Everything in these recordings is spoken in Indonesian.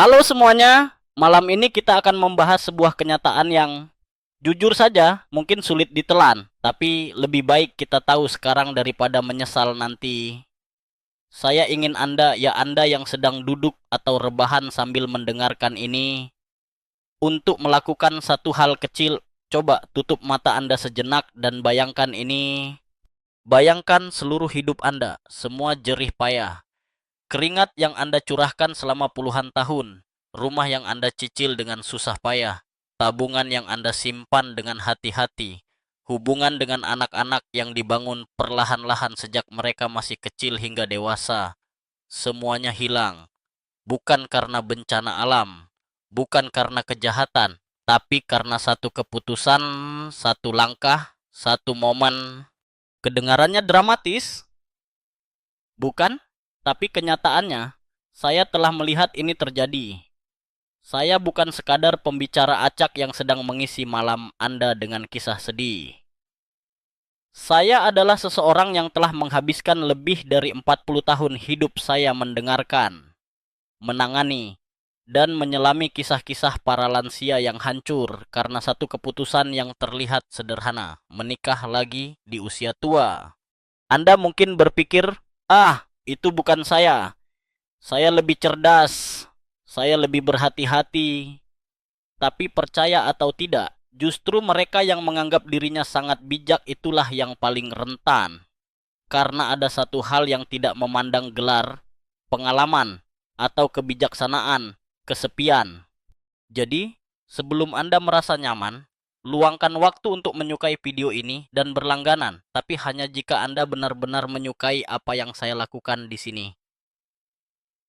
Halo semuanya, malam ini kita akan membahas sebuah kenyataan yang jujur saja mungkin sulit ditelan, tapi lebih baik kita tahu sekarang daripada menyesal nanti. Saya ingin Anda yang sedang duduk atau rebahan sambil mendengarkan ini, untuk melakukan satu hal kecil. Coba tutup mata Anda sejenak dan bayangkan ini. Bayangkan seluruh hidup Anda, semua jerih payah. Keringat yang Anda curahkan selama puluhan tahun, rumah yang Anda cicil dengan susah payah, tabungan yang Anda simpan dengan hati-hati, hubungan dengan anak-anak yang dibangun perlahan-lahan sejak mereka masih kecil hingga dewasa, semuanya hilang. Bukan karena bencana alam, bukan karena kejahatan, tapi karena satu keputusan, satu langkah, satu momen. Kedengarannya dramatis, bukan? Tapi kenyataannya, saya telah melihat ini terjadi. Saya bukan sekadar pembicara acak yang sedang mengisi malam Anda dengan kisah sedih. Saya adalah seseorang yang telah menghabiskan lebih dari 40 tahun hidup saya mendengarkan, menangani, dan menyelami kisah-kisah para lansia yang hancur karena satu keputusan yang terlihat sederhana, menikah lagi di usia tua. Anda mungkin berpikir, itu bukan saya. Saya lebih cerdas, saya lebih berhati-hati. Tapi percaya atau tidak, justru mereka yang menganggap dirinya sangat bijak itulah yang paling rentan. Karena ada satu hal yang tidak memandang gelar, pengalaman, atau kebijaksanaan, kesepian. Jadi, sebelum Anda merasa nyaman, luangkan waktu untuk menyukai video ini dan berlangganan, tapi hanya jika Anda benar-benar menyukai apa yang saya lakukan di sini.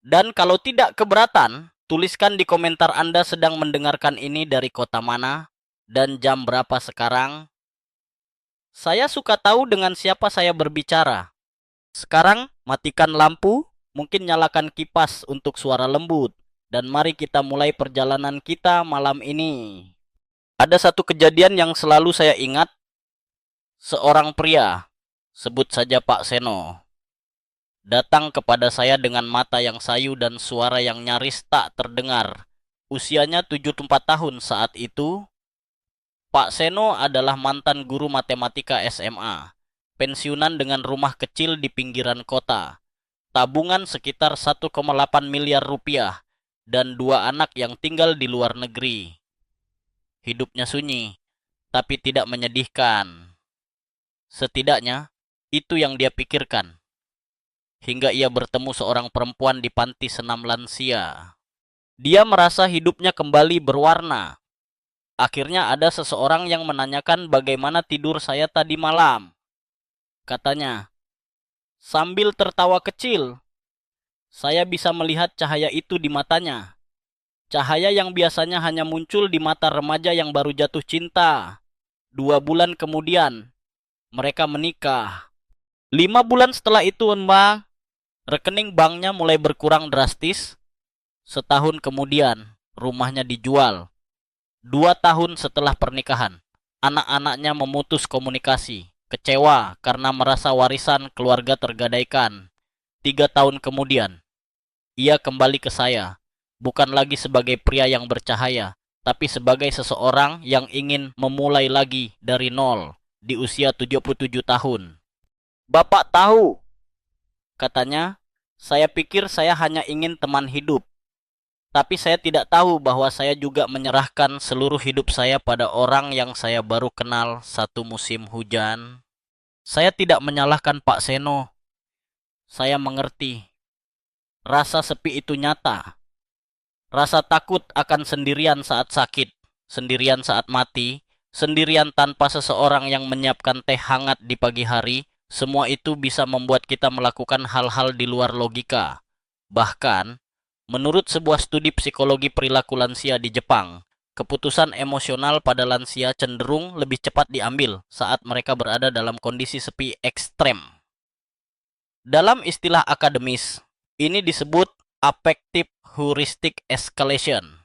Dan kalau tidak keberatan, tuliskan di komentar Anda sedang mendengarkan ini dari kota mana dan jam berapa sekarang. Saya suka tahu dengan siapa saya berbicara. Sekarang matikan lampu, mungkin nyalakan kipas untuk suara lembut, dan mari kita mulai perjalanan kita malam ini. Ada satu kejadian yang selalu saya ingat. Seorang pria, sebut saja Pak Seno, datang kepada saya dengan mata yang sayu dan suara yang nyaris tak terdengar. Usianya 74 tahun saat itu. Pak Seno adalah mantan guru matematika SMA, pensiunan dengan rumah kecil di pinggiran kota, tabungan sekitar 1,8 miliar rupiah, dan dua anak yang tinggal di luar negeri. Hidupnya sunyi, tapi tidak menyedihkan. Setidaknya, itu yang dia pikirkan. Hingga ia bertemu seorang perempuan di panti senam lansia. Dia merasa hidupnya kembali berwarna. Akhirnya ada seseorang yang menanyakan bagaimana tidur saya tadi malam. Katanya, sambil tertawa kecil, saya bisa melihat cahaya itu di matanya. Cahaya yang biasanya hanya muncul di mata remaja yang baru jatuh cinta. 2 bulan kemudian, mereka menikah. 5 bulan setelah itu, Mbak, rekening banknya mulai berkurang drastis. Setahun kemudian, rumahnya dijual. 2 tahun setelah pernikahan, anak-anaknya memutus komunikasi, kecewa karena merasa warisan keluarga tergadaikan. 3 tahun kemudian, ia kembali ke saya, bukan lagi sebagai pria yang bercahaya, tapi sebagai seseorang yang ingin memulai lagi dari nol di usia 77 tahun. Bapak tahu, katanya, saya pikir saya hanya ingin teman hidup. Tapi saya tidak tahu bahwa saya juga menyerahkan seluruh hidup saya pada orang yang saya baru kenal satu musim hujan. Saya tidak menyalahkan Pak Seno. Saya mengerti. Rasa sepi itu nyata. Rasa takut akan sendirian saat sakit, sendirian saat mati, sendirian tanpa seseorang yang menyiapkan teh hangat di pagi hari. Semua itu bisa membuat kita melakukan hal-hal di luar logika. Bahkan, menurut sebuah studi psikologi perilaku lansia di Jepang, keputusan emosional pada lansia cenderung lebih cepat diambil saat mereka berada dalam kondisi sepi ekstrem. Dalam istilah akademis, ini disebut affective heuristic escalation.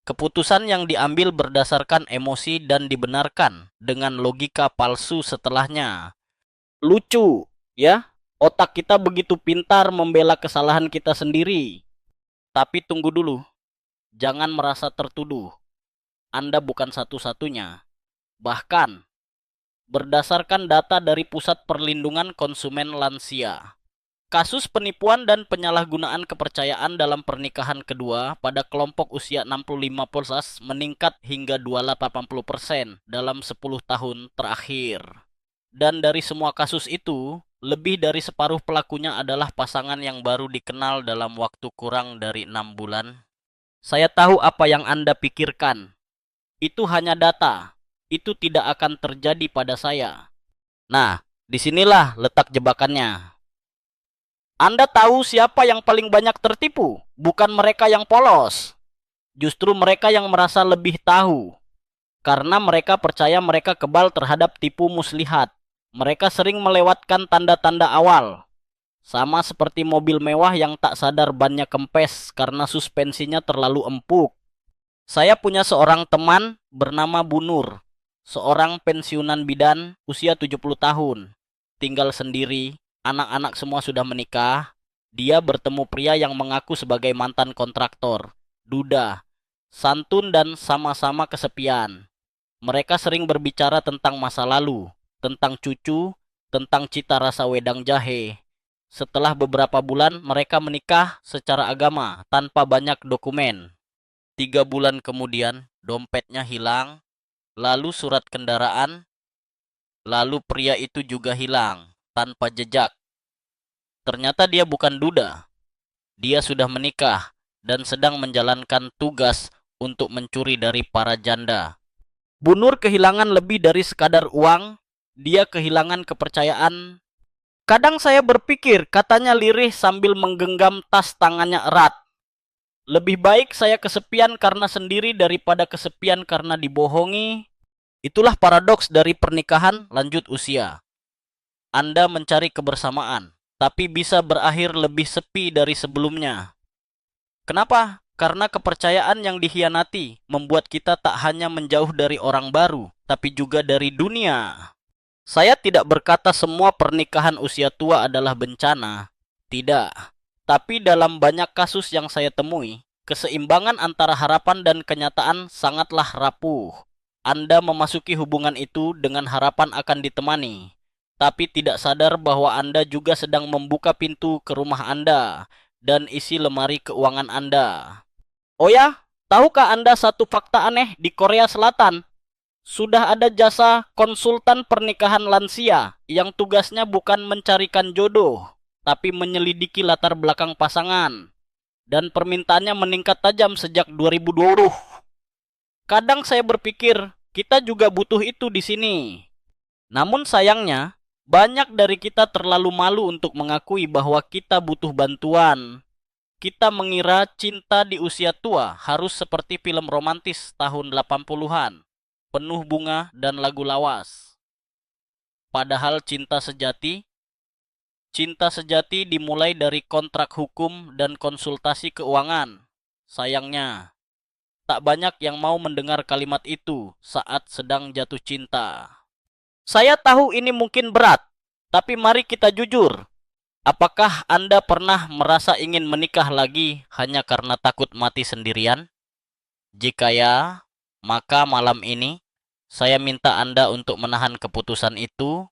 Keputusan yang diambil berdasarkan emosi dan dibenarkan dengan logika palsu setelahnya. Lucu, ya? Otak kita begitu pintar membela kesalahan kita sendiri. Tapi tunggu dulu. Jangan merasa tertuduh. Anda bukan satu-satunya. Bahkan, berdasarkan data dari Pusat Perlindungan Konsumen Lansia, kasus penipuan dan penyalahgunaan kepercayaan dalam pernikahan kedua pada kelompok usia 65+ meningkat hingga 280% dalam 10 tahun terakhir. Dan dari semua kasus itu, lebih dari separuh pelakunya adalah pasangan yang baru dikenal dalam waktu kurang dari 6 bulan. Saya tahu apa yang Anda pikirkan. Itu hanya data. Itu tidak akan terjadi pada saya. Nah, disinilah letak jebakannya. Anda tahu siapa yang paling banyak tertipu? Bukan mereka yang polos. Justru mereka yang merasa lebih tahu. Karena mereka percaya mereka kebal terhadap tipu muslihat. Mereka sering melewatkan tanda-tanda awal. Sama seperti mobil mewah yang tak sadar bannya kempes karena suspensinya terlalu empuk. Saya punya seorang teman bernama Bu Nur. Seorang pensiunan bidan usia 70 tahun. Tinggal sendiri, anak-anak semua sudah menikah. Dia bertemu pria yang mengaku sebagai mantan kontraktor. Duda, santun dan sama-sama kesepian. Mereka sering berbicara tentang masa lalu, tentang cucu, tentang cita rasa wedang jahe. Setelah beberapa bulan, mereka menikah secara agama tanpa banyak dokumen. 3 bulan kemudian, dompetnya hilang, lalu surat kendaraan, lalu pria itu juga hilang, tanpa jejak. Ternyata dia bukan duda. Dia sudah menikah dan sedang menjalankan tugas untuk mencuri dari para janda. Bu Nur kehilangan lebih dari sekadar uang, dia kehilangan kepercayaan. Kadang saya berpikir, katanya lirih sambil menggenggam tas tangannya erat. Lebih baik saya kesepian karena sendiri daripada kesepian karena dibohongi. Itulah paradoks dari pernikahan lanjut usia. Anda mencari kebersamaan, tapi bisa berakhir lebih sepi dari sebelumnya. Kenapa? Karena kepercayaan yang dikhianati membuat kita tak hanya menjauh dari orang baru, tapi juga dari dunia. Saya tidak berkata semua pernikahan usia tua adalah bencana. Tidak. Tapi dalam banyak kasus yang saya temui, keseimbangan antara harapan dan kenyataan sangatlah rapuh. Anda memasuki hubungan itu dengan harapan akan ditemani, tapi tidak sadar bahwa Anda juga sedang membuka pintu ke rumah Anda dan isi lemari keuangan Anda. Oh ya, tahukah Anda satu fakta aneh di Korea Selatan? Sudah ada jasa konsultan pernikahan lansia yang tugasnya bukan mencarikan jodoh, tapi menyelidiki latar belakang pasangan. Dan permintaannya meningkat tajam sejak 2020. Kadang saya berpikir, kita juga butuh itu di sini. Namun sayangnya, banyak dari kita terlalu malu untuk mengakui bahwa kita butuh bantuan. Kita mengira cinta di usia tua harus seperti film romantis tahun 80-an, penuh bunga dan lagu lawas. Padahal cinta sejati dimulai dari kontrak hukum dan konsultasi keuangan. Sayangnya, tak banyak yang mau mendengar kalimat itu saat sedang jatuh cinta. Saya tahu ini mungkin berat, tapi mari kita jujur. Apakah Anda pernah merasa ingin menikah lagi hanya karena takut mati sendirian? Jika ya, maka malam ini saya minta Anda untuk menahan keputusan itu,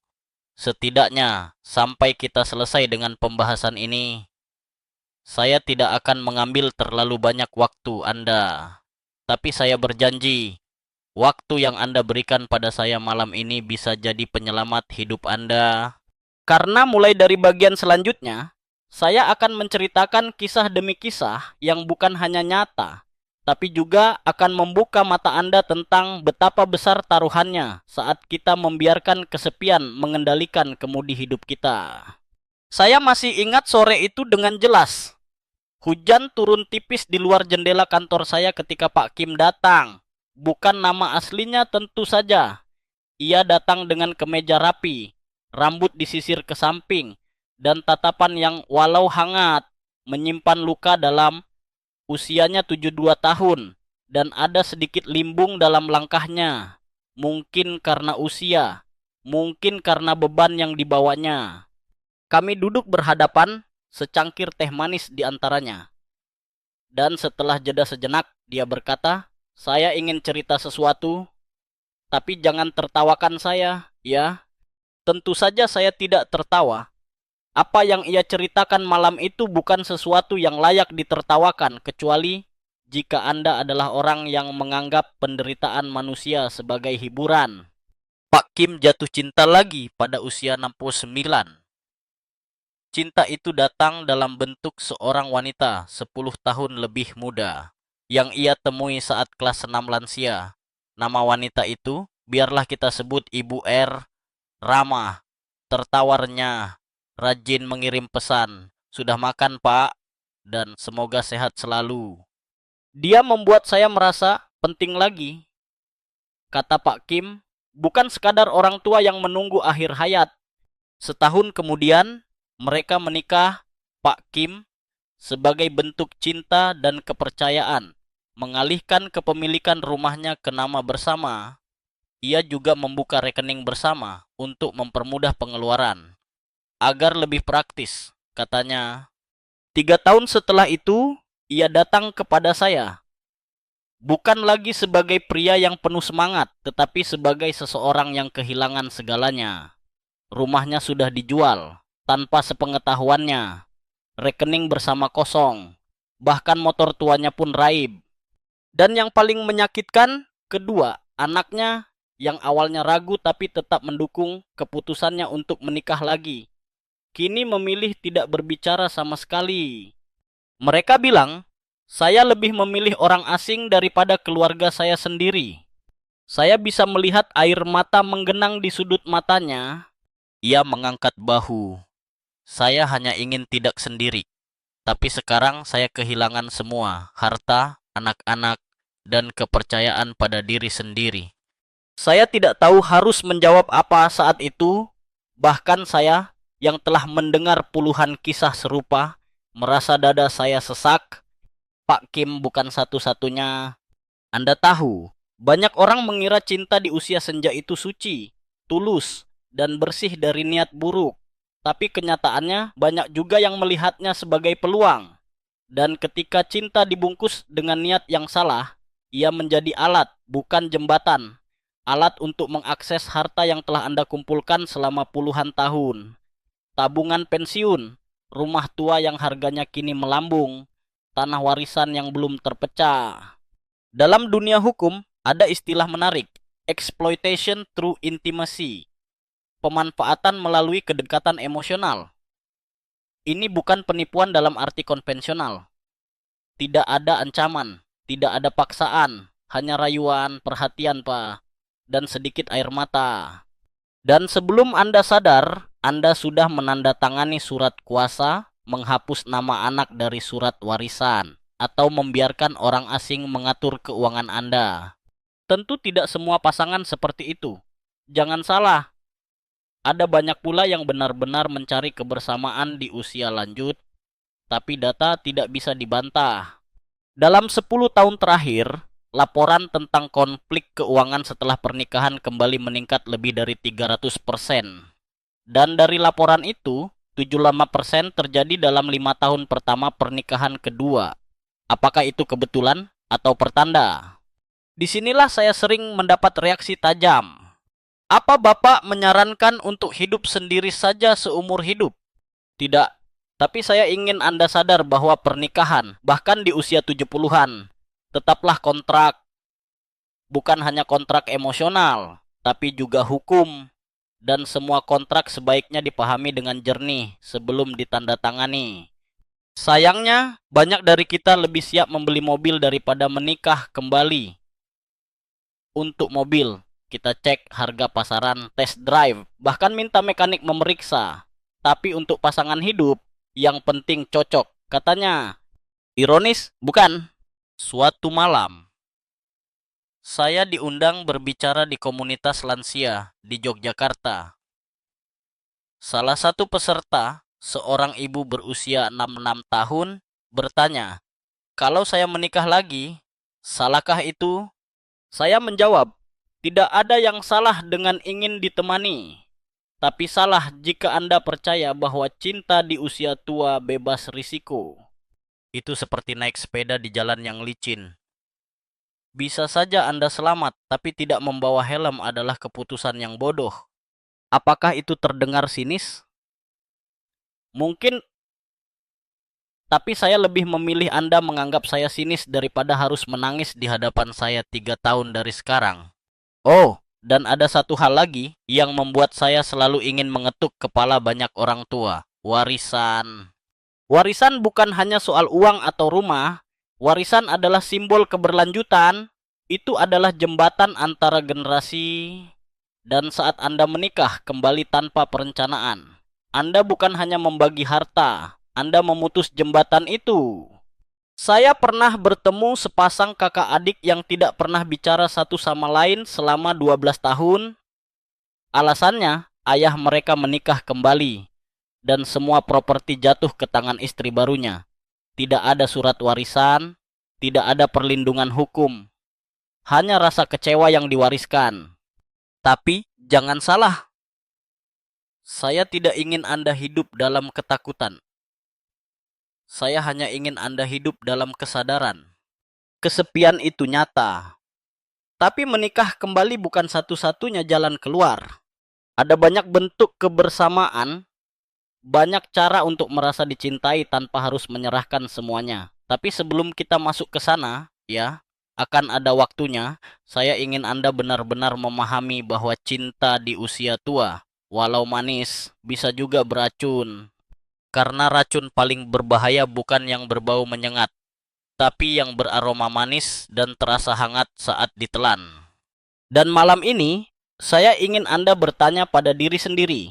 setidaknya sampai kita selesai dengan pembahasan ini. Saya tidak akan mengambil terlalu banyak waktu Anda, tapi saya berjanji, waktu yang Anda berikan pada saya malam ini bisa jadi penyelamat hidup Anda. Karena mulai dari bagian selanjutnya, saya akan menceritakan kisah demi kisah yang bukan hanya nyata, tapi juga akan membuka mata Anda tentang betapa besar taruhannya saat kita membiarkan kesepian mengendalikan kemudi hidup kita. Saya masih ingat sore itu dengan jelas. Hujan turun tipis di luar jendela kantor saya ketika Pak Kim datang. Bukan nama aslinya tentu saja. Ia datang dengan kemeja rapi, rambut disisir ke samping, dan tatapan yang walau hangat, menyimpan luka dalam. Usianya 72 tahun, dan ada sedikit limbung dalam langkahnya. Mungkin karena usia, mungkin karena beban yang dibawanya. Kami duduk berhadapan, secangkir teh manis di antaranya. Dan setelah jeda sejenak, dia berkata, "Saya ingin cerita sesuatu, tapi jangan tertawakan saya, ya." Tentu saja saya tidak tertawa. Apa yang ia ceritakan malam itu bukan sesuatu yang layak ditertawakan, kecuali jika Anda adalah orang yang menganggap penderitaan manusia sebagai hiburan. Pak Kim jatuh cinta lagi pada usia 69. Cinta itu datang dalam bentuk seorang wanita 10 tahun lebih muda yang ia temui saat kelas 6 lansia. Nama wanita itu biarlah kita sebut Ibu R. Ramah, tertawarnya, rajin mengirim pesan. "Sudah makan, Pak?" Dan "Semoga sehat selalu." Dia membuat saya merasa penting lagi, kata Pak Kim, bukan sekadar orang tua yang menunggu akhir hayat. Setahun kemudian, mereka menikah. Pak Kim, sebagai bentuk cinta dan kepercayaan, mengalihkan kepemilikan rumahnya ke nama bersama. Ia juga membuka rekening bersama untuk mempermudah pengeluaran. Agar lebih praktis, katanya. 3 tahun setelah itu, ia datang kepada saya. Bukan lagi sebagai pria yang penuh semangat, tetapi sebagai seseorang yang kehilangan segalanya. Rumahnya sudah dijual, tanpa sepengetahuannya. Rekening bersama kosong. Bahkan motor tuanya pun raib. Dan yang paling menyakitkan, kedua, anaknya yang awalnya ragu tapi tetap mendukung keputusannya untuk menikah lagi, kini memilih tidak berbicara sama sekali. Mereka bilang, "Saya lebih memilih orang asing daripada keluarga saya sendiri." Saya bisa melihat air mata menggenang di sudut matanya. Ia mengangkat bahu. "Saya hanya ingin tidak sendiri. Tapi sekarang saya kehilangan semua, harta, anak-anak, dan kepercayaan pada diri sendiri." Saya tidak tahu harus menjawab apa saat itu. Bahkan saya yang telah mendengar puluhan kisah serupa, merasa dada saya sesak. Pak Kim bukan satu-satunya. Anda tahu, banyak orang mengira cinta di usia senja itu suci, tulus, dan bersih dari niat buruk. Tapi kenyataannya banyak juga yang melihatnya sebagai peluang. Dan ketika cinta dibungkus dengan niat yang salah, ia menjadi alat, bukan jembatan. Alat untuk mengakses harta yang telah Anda kumpulkan selama puluhan tahun. Tabungan pensiun, rumah tua yang harganya kini melambung, tanah warisan yang belum terpecah. Dalam dunia hukum, ada istilah menarik, exploitation through intimacy. Pemanfaatan melalui kedekatan emosional. Ini bukan penipuan dalam arti konvensional. Tidak ada ancaman, tidak ada paksaan, hanya rayuan, perhatian, Pak, dan sedikit air mata. Dan sebelum Anda sadar, Anda sudah menandatangani surat kuasa, menghapus nama anak dari surat warisan, atau membiarkan orang asing mengatur keuangan Anda. Tentu tidak semua pasangan seperti itu. Jangan salah, ada banyak pula yang benar-benar mencari kebersamaan di usia lanjut, tapi data tidak bisa dibantah. Dalam 10 tahun terakhir, laporan tentang konflik keuangan setelah pernikahan kembali meningkat lebih dari 300%. Dan dari laporan itu, 75% terjadi dalam 5 tahun pertama pernikahan kedua. Apakah itu kebetulan atau pertanda? Disinilah saya sering mendapat reaksi tajam. "Apa Bapak menyarankan untuk hidup sendiri saja seumur hidup?" Tidak, tapi saya ingin Anda sadar bahwa pernikahan, bahkan di usia 70-an, tetaplah kontrak. Bukan hanya kontrak emosional, tapi juga hukum. Dan semua kontrak sebaiknya dipahami dengan jernih sebelum ditandatangani. Sayangnya, banyak dari kita lebih siap membeli mobil daripada menikah kembali. Untuk mobil, kita cek harga pasaran, test drive, bahkan minta mekanik memeriksa. Tapi untuk pasangan hidup, yang penting cocok, katanya. Ironis, bukan? Suatu malam, saya diundang berbicara di komunitas lansia di Yogyakarta. Salah satu peserta, seorang ibu berusia 66 tahun, bertanya, "Kalau saya menikah lagi, salahkah itu?" Saya menjawab, "Tidak ada yang salah dengan ingin ditemani. Tapi salah jika Anda percaya bahwa cinta di usia tua bebas risiko." Itu seperti naik sepeda di jalan yang licin. Bisa saja Anda selamat, tapi tidak membawa helm adalah keputusan yang bodoh. Apakah itu terdengar sinis? Mungkin, tapi saya lebih memilih Anda menganggap saya sinis daripada harus menangis di hadapan saya 3 tahun dari sekarang. Oh, dan ada satu hal lagi yang membuat saya selalu ingin mengetuk kepala banyak orang tua. Warisan. Warisan bukan hanya soal uang atau rumah. Warisan adalah simbol keberlanjutan. Itu adalah jembatan antara generasi. Dan saat Anda menikah kembali tanpa perencanaan, Anda bukan hanya membagi harta, Anda memutus jembatan itu. Saya pernah bertemu sepasang kakak adik yang tidak pernah bicara satu sama lain selama 12 tahun. Alasannya, ayah mereka menikah kembali dan semua properti jatuh ke tangan istri barunya. Tidak ada surat warisan, tidak ada perlindungan hukum. Hanya rasa kecewa yang diwariskan. Tapi, jangan salah. Saya tidak ingin Anda hidup dalam ketakutan. Saya hanya ingin Anda hidup dalam kesadaran. Kesepian itu nyata. Tapi menikah kembali bukan satu-satunya jalan keluar. Ada banyak bentuk kebersamaan, banyak cara untuk merasa dicintai tanpa harus menyerahkan semuanya. Tapi sebelum kita masuk ke sana, ya, akan ada waktunya, saya ingin Anda benar-benar memahami bahwa cinta di usia tua, walau manis, bisa juga beracun. Karena racun paling berbahaya bukan yang berbau menyengat, tapi yang beraroma manis dan terasa hangat saat ditelan. Dan malam ini, saya ingin Anda bertanya pada diri sendiri,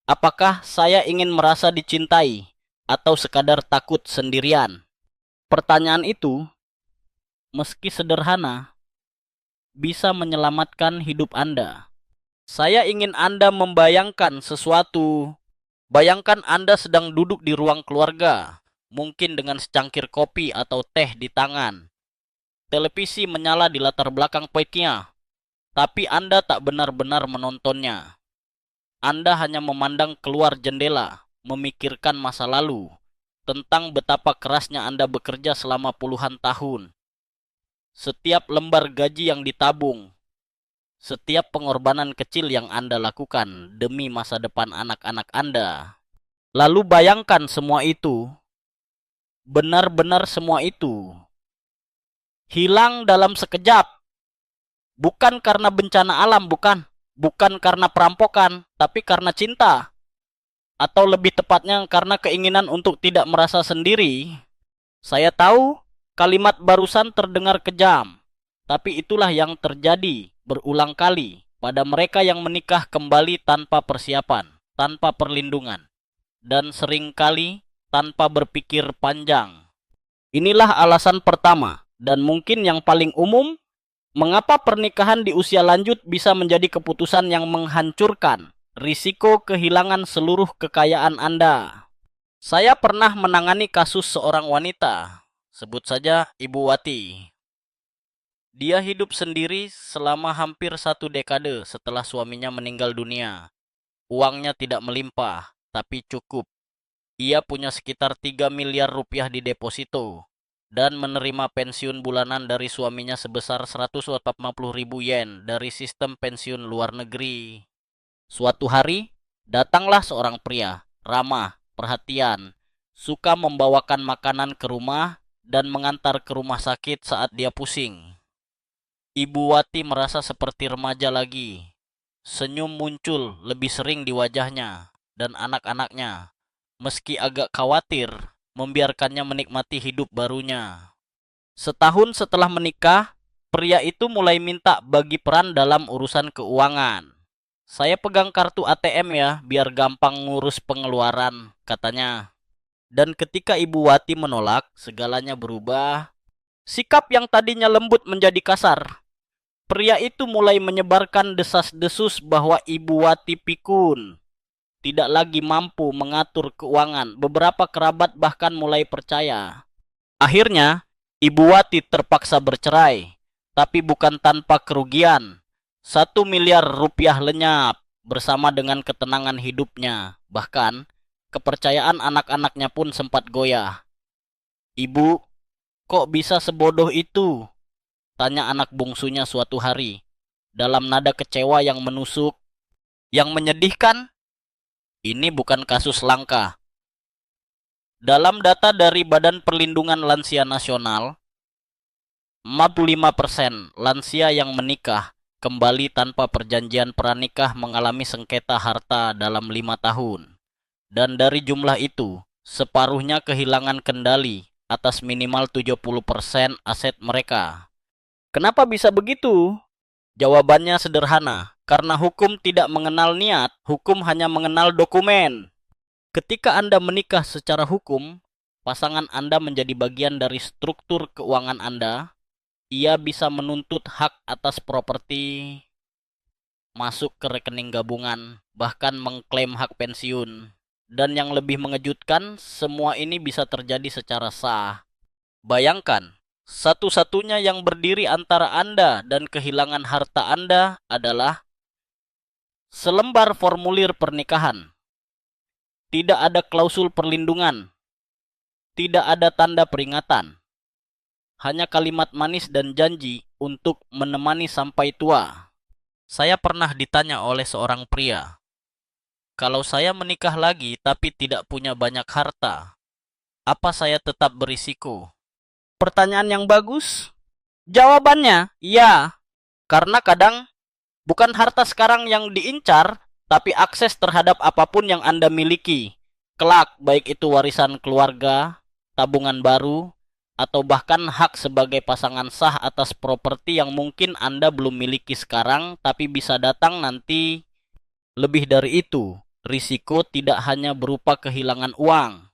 apakah saya ingin merasa dicintai atau sekadar takut sendirian? Pertanyaan itu, meski sederhana, bisa menyelamatkan hidup Anda. Saya ingin Anda membayangkan sesuatu. Bayangkan Anda sedang duduk di ruang keluarga, mungkin dengan secangkir kopi atau teh di tangan. Televisi menyala di latar belakang poiknya, tapi Anda tak benar-benar menontonnya. Anda hanya memandang keluar jendela, memikirkan masa lalu, tentang betapa kerasnya Anda bekerja selama puluhan tahun. Setiap lembar gaji yang ditabung, setiap pengorbanan kecil yang Anda lakukan demi masa depan anak-anak Anda. Lalu bayangkan semua itu, benar-benar semua itu, hilang dalam sekejap. Bukan karena bencana alam, bukan. Bukan karena perampokan, tapi karena cinta. Atau lebih tepatnya karena keinginan untuk tidak merasa sendiri. Saya tahu kalimat barusan terdengar kejam, tapi itulah yang terjadi berulang kali pada mereka yang menikah kembali tanpa persiapan, tanpa perlindungan, dan seringkali tanpa berpikir panjang. Inilah alasan pertama, dan mungkin yang paling umum, mengapa pernikahan di usia lanjut bisa menjadi keputusan yang menghancurkan risiko kehilangan seluruh kekayaan Anda. Saya pernah menangani kasus seorang wanita, sebut saja Ibu Wati. Dia hidup sendiri selama hampir 1 dekade setelah suaminya meninggal dunia. Uangnya tidak melimpah, tapi cukup. Ia punya sekitar 3 miliar rupiah di deposito dan menerima pensiun bulanan dari suaminya sebesar 140.000 yen dari sistem pensiun luar negeri. Suatu hari, datanglah seorang pria, ramah, perhatian, suka membawakan makanan ke rumah dan mengantar ke rumah sakit saat dia pusing. Ibu Wati merasa seperti remaja lagi. Senyum muncul lebih sering di wajahnya dan anak-anaknya. Meski agak khawatir, membiarkannya menikmati hidup barunya. Setahun setelah menikah, pria itu mulai minta bagi peran dalam urusan keuangan. Saya pegang kartu ATM ya, biar gampang ngurus pengeluaran, katanya. Dan ketika Ibu Wati menolak, segalanya berubah. Sikap yang tadinya lembut menjadi kasar. Pria itu mulai menyebarkan desas-desus bahwa Ibu Wati pikun, tidak lagi mampu mengatur keuangan. Beberapa kerabat bahkan mulai percaya. Akhirnya, Ibu Wati terpaksa bercerai, tapi bukan tanpa kerugian. 1 miliar rupiah lenyap bersama dengan ketenangan hidupnya. Bahkan, kepercayaan anak-anaknya pun sempat goyah. Ibu, kok bisa sebodoh itu? Tanya anak bungsunya suatu hari, dalam nada kecewa yang menusuk. Yang menyedihkan, ini bukan kasus langka. Dalam data dari Badan Perlindungan Lansia Nasional, 45% lansia yang menikah kembali tanpa perjanjian pranikah mengalami sengketa harta dalam 5 tahun. Dan dari jumlah itu, separuhnya kehilangan kendali atas minimal 70% aset mereka. Kenapa bisa begitu? Jawabannya sederhana, karena hukum tidak mengenal niat, hukum hanya mengenal dokumen. Ketika Anda menikah secara hukum, pasangan Anda menjadi bagian dari struktur keuangan Anda. Ia bisa menuntut hak atas properti, masuk ke rekening gabungan, bahkan mengklaim hak pensiun. Dan yang lebih mengejutkan, semua ini bisa terjadi secara sah. Bayangkan, satu-satunya yang berdiri antara Anda dan kehilangan harta Anda adalah selembar formulir pernikahan. Tidak ada klausul perlindungan, tidak ada tanda peringatan. Hanya kalimat manis dan janji untuk menemani sampai tua. Saya pernah ditanya oleh seorang pria, kalau saya menikah lagi tapi tidak punya banyak harta, apa saya tetap berisiko? Pertanyaan yang bagus. Jawabannya, ya. Karena kadang bukan harta sekarang yang diincar, tapi akses terhadap apapun yang Anda miliki. Kelak, baik itu warisan keluarga, tabungan baru, atau bahkan hak sebagai pasangan sah atas properti yang mungkin Anda belum miliki sekarang, tapi bisa datang nanti. Lebih dari itu, risiko tidak hanya berupa kehilangan uang.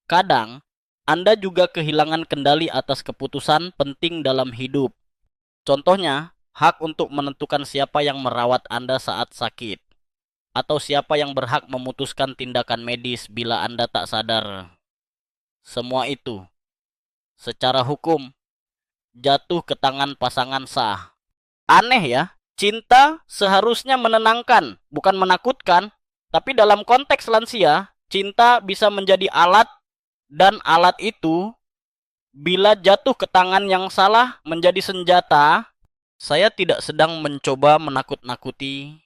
Kadang, Anda juga kehilangan kendali atas keputusan penting dalam hidup. Contohnya, hak untuk menentukan siapa yang merawat Anda saat sakit, atau siapa yang berhak memutuskan tindakan medis bila Anda tak sadar. Semua itu, secara hukum, jatuh ke tangan pasangan sah. Aneh ya, cinta seharusnya menenangkan, bukan menakutkan. Tapi dalam konteks lansia, cinta bisa menjadi alat, dan alat itu bila jatuh ke tangan yang salah menjadi senjata. Saya tidak sedang mencoba menakut-nakuti.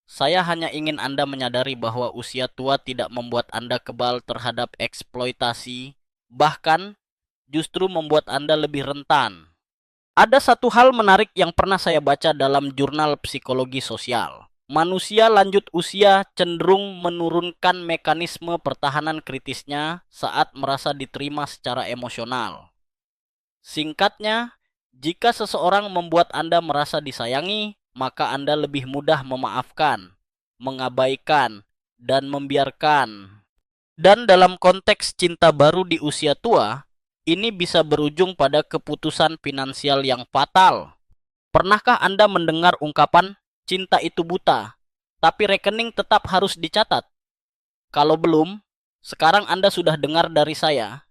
Saya hanya ingin Anda menyadari bahwa usia tua tidak membuat Anda kebal terhadap eksploitasi, bahkan justru membuat Anda lebih rentan. Ada satu hal menarik yang pernah saya baca dalam jurnal psikologi sosial. Manusia lanjut usia cenderung menurunkan mekanisme pertahanan kritisnya saat merasa diterima secara emosional. Singkatnya, jika seseorang membuat Anda merasa disayangi, maka Anda lebih mudah memaafkan, mengabaikan, dan membiarkan. Dan dalam konteks cinta baru di usia tua, ini bisa berujung pada keputusan finansial yang fatal. Pernahkah Anda mendengar ungkapan, cinta itu buta, tapi rekening tetap harus dicatat? Kalau belum, sekarang Anda sudah dengar dari saya.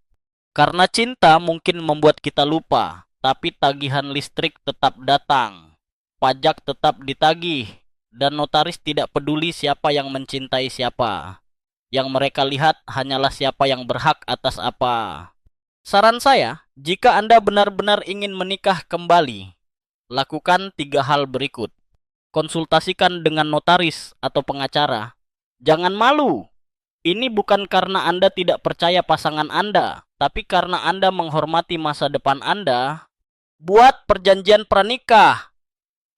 Karena cinta mungkin membuat kita lupa, tapi tagihan listrik tetap datang. Pajak tetap ditagih, dan notaris tidak peduli siapa yang mencintai siapa. Yang mereka lihat hanyalah siapa yang berhak atas apa. Saran saya, jika Anda benar-benar ingin menikah kembali, lakukan 3 hal berikut. Konsultasikan dengan notaris atau pengacara. Jangan malu. Ini bukan karena Anda tidak percaya pasangan Anda, tapi karena Anda menghormati masa depan Anda. Buat perjanjian pranikah.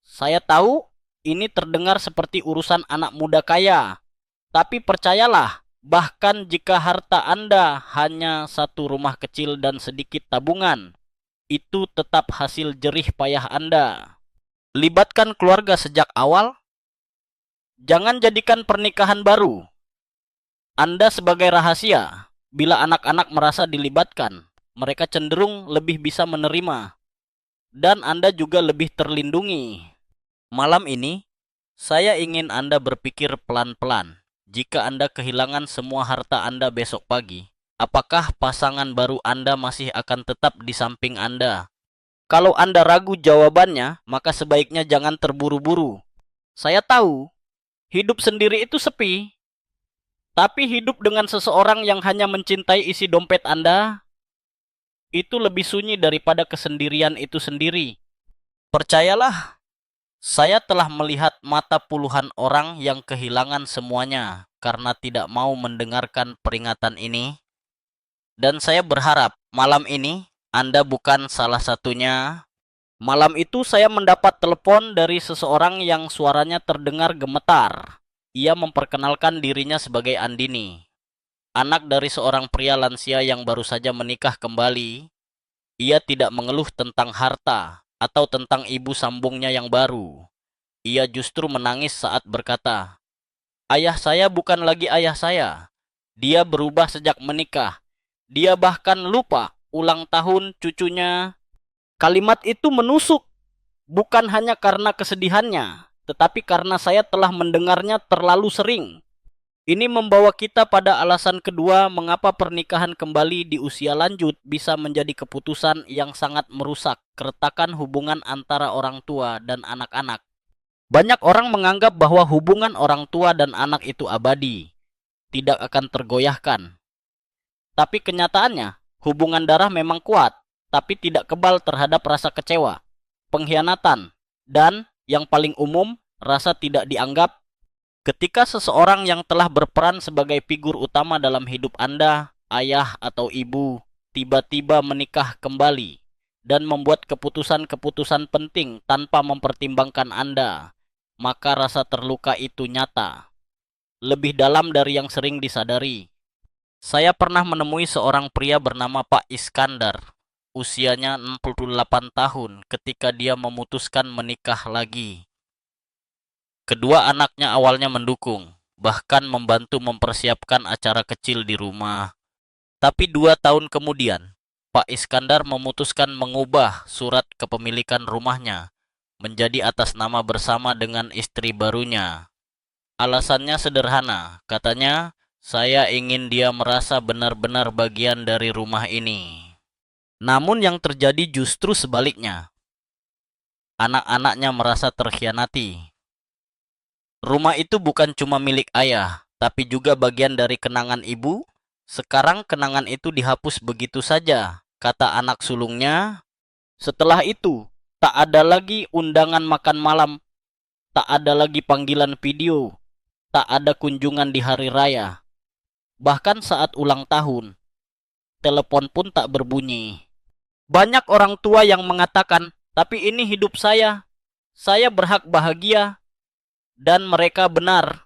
Saya tahu ini terdengar seperti urusan anak muda kaya, tapi percayalah, bahkan jika harta Anda hanya satu rumah kecil dan sedikit tabungan, itu tetap hasil jerih payah Anda. Libatkan keluarga sejak awal. Jangan jadikan pernikahan baru Anda sebagai rahasia. Bila anak-anak merasa dilibatkan, mereka cenderung lebih bisa menerima, dan Anda juga lebih terlindungi. Malam ini, saya ingin Anda berpikir pelan-pelan. Jika Anda kehilangan semua harta Anda besok pagi, apakah pasangan baru Anda masih akan tetap di samping Anda? Kalau Anda ragu jawabannya, maka sebaiknya jangan terburu-buru. Saya tahu, hidup sendiri itu sepi. Tapi hidup dengan seseorang yang hanya mencintai isi dompet Anda, itu lebih sunyi daripada kesendirian itu sendiri. Percayalah, saya telah melihat mata puluhan orang yang kehilangan semuanya karena tidak mau mendengarkan peringatan ini. Dan saya berharap malam ini Anda bukan salah satunya. Malam itu saya mendapat telepon dari seseorang yang suaranya terdengar gemetar. Ia memperkenalkan dirinya sebagai Andini, anak dari seorang pria lansia yang baru saja menikah kembali. Ia tidak mengeluh tentang harta atau tentang ibu sambungnya yang baru. Ia justru menangis saat berkata, "Ayah saya bukan lagi ayah saya. Dia berubah sejak menikah. Dia bahkan lupa ulang tahun cucunya." Kalimat itu menusuk, bukan hanya karena kesedihannya, tetapi karena saya telah mendengarnya terlalu sering. Ini membawa kita pada alasan kedua mengapa pernikahan kembali di usia lanjut bisa menjadi keputusan yang sangat merusak keretakan hubungan antara orang tua dan anak-anak. Banyak orang menganggap bahwa hubungan orang tua dan anak itu abadi, tidak akan tergoyahkan. Tapi kenyataannya, hubungan darah memang kuat, tapi tidak kebal terhadap rasa kecewa, pengkhianatan, dan yang paling umum, rasa tidak dianggap. Ketika seseorang yang telah berperan sebagai figur utama dalam hidup Anda, ayah atau ibu, tiba-tiba menikah kembali dan membuat keputusan-keputusan penting tanpa mempertimbangkan Anda, maka rasa terluka itu nyata, lebih dalam dari yang sering disadari. Saya pernah menemui seorang pria bernama Pak Iskandar, usianya 68 tahun ketika dia memutuskan menikah lagi. Kedua anaknya awalnya mendukung, bahkan membantu mempersiapkan acara kecil di rumah. Tapi 2 tahun kemudian, Pak Iskandar memutuskan mengubah surat kepemilikan rumahnya menjadi atas nama bersama dengan istri barunya. Alasannya sederhana, katanya, "Saya ingin dia merasa benar-benar bagian dari rumah ini." Namun yang terjadi justru sebaliknya. Anak-anaknya merasa terkhianati. Rumah itu bukan cuma milik ayah, tapi juga bagian dari kenangan ibu. Sekarang kenangan itu dihapus begitu saja, kata anak sulungnya. Setelah itu, tak ada lagi undangan makan malam, tak ada lagi panggilan video, tak ada kunjungan di hari raya. Bahkan saat ulang tahun, telepon pun tak berbunyi. Banyak orang tua yang mengatakan, "Tapi ini hidup saya berhak bahagia." Dan mereka benar.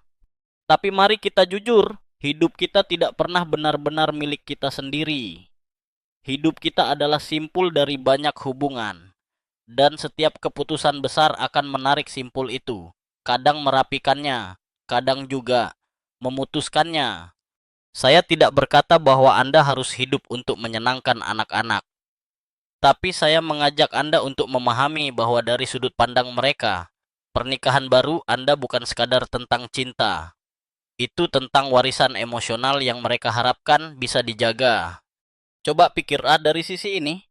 Tapi mari kita jujur, hidup kita tidak pernah benar-benar milik kita sendiri. Hidup kita adalah simpul dari banyak hubungan. Dan setiap keputusan besar akan menarik simpul itu. Kadang merapikannya, kadang juga memutuskannya. Saya tidak berkata bahwa Anda harus hidup untuk menyenangkan anak-anak. Tapi saya mengajak Anda untuk memahami bahwa dari sudut pandang mereka, pernikahan baru Anda bukan sekadar tentang cinta. Itu tentang warisan emosional yang mereka harapkan bisa dijaga. Coba pikir dari sisi ini.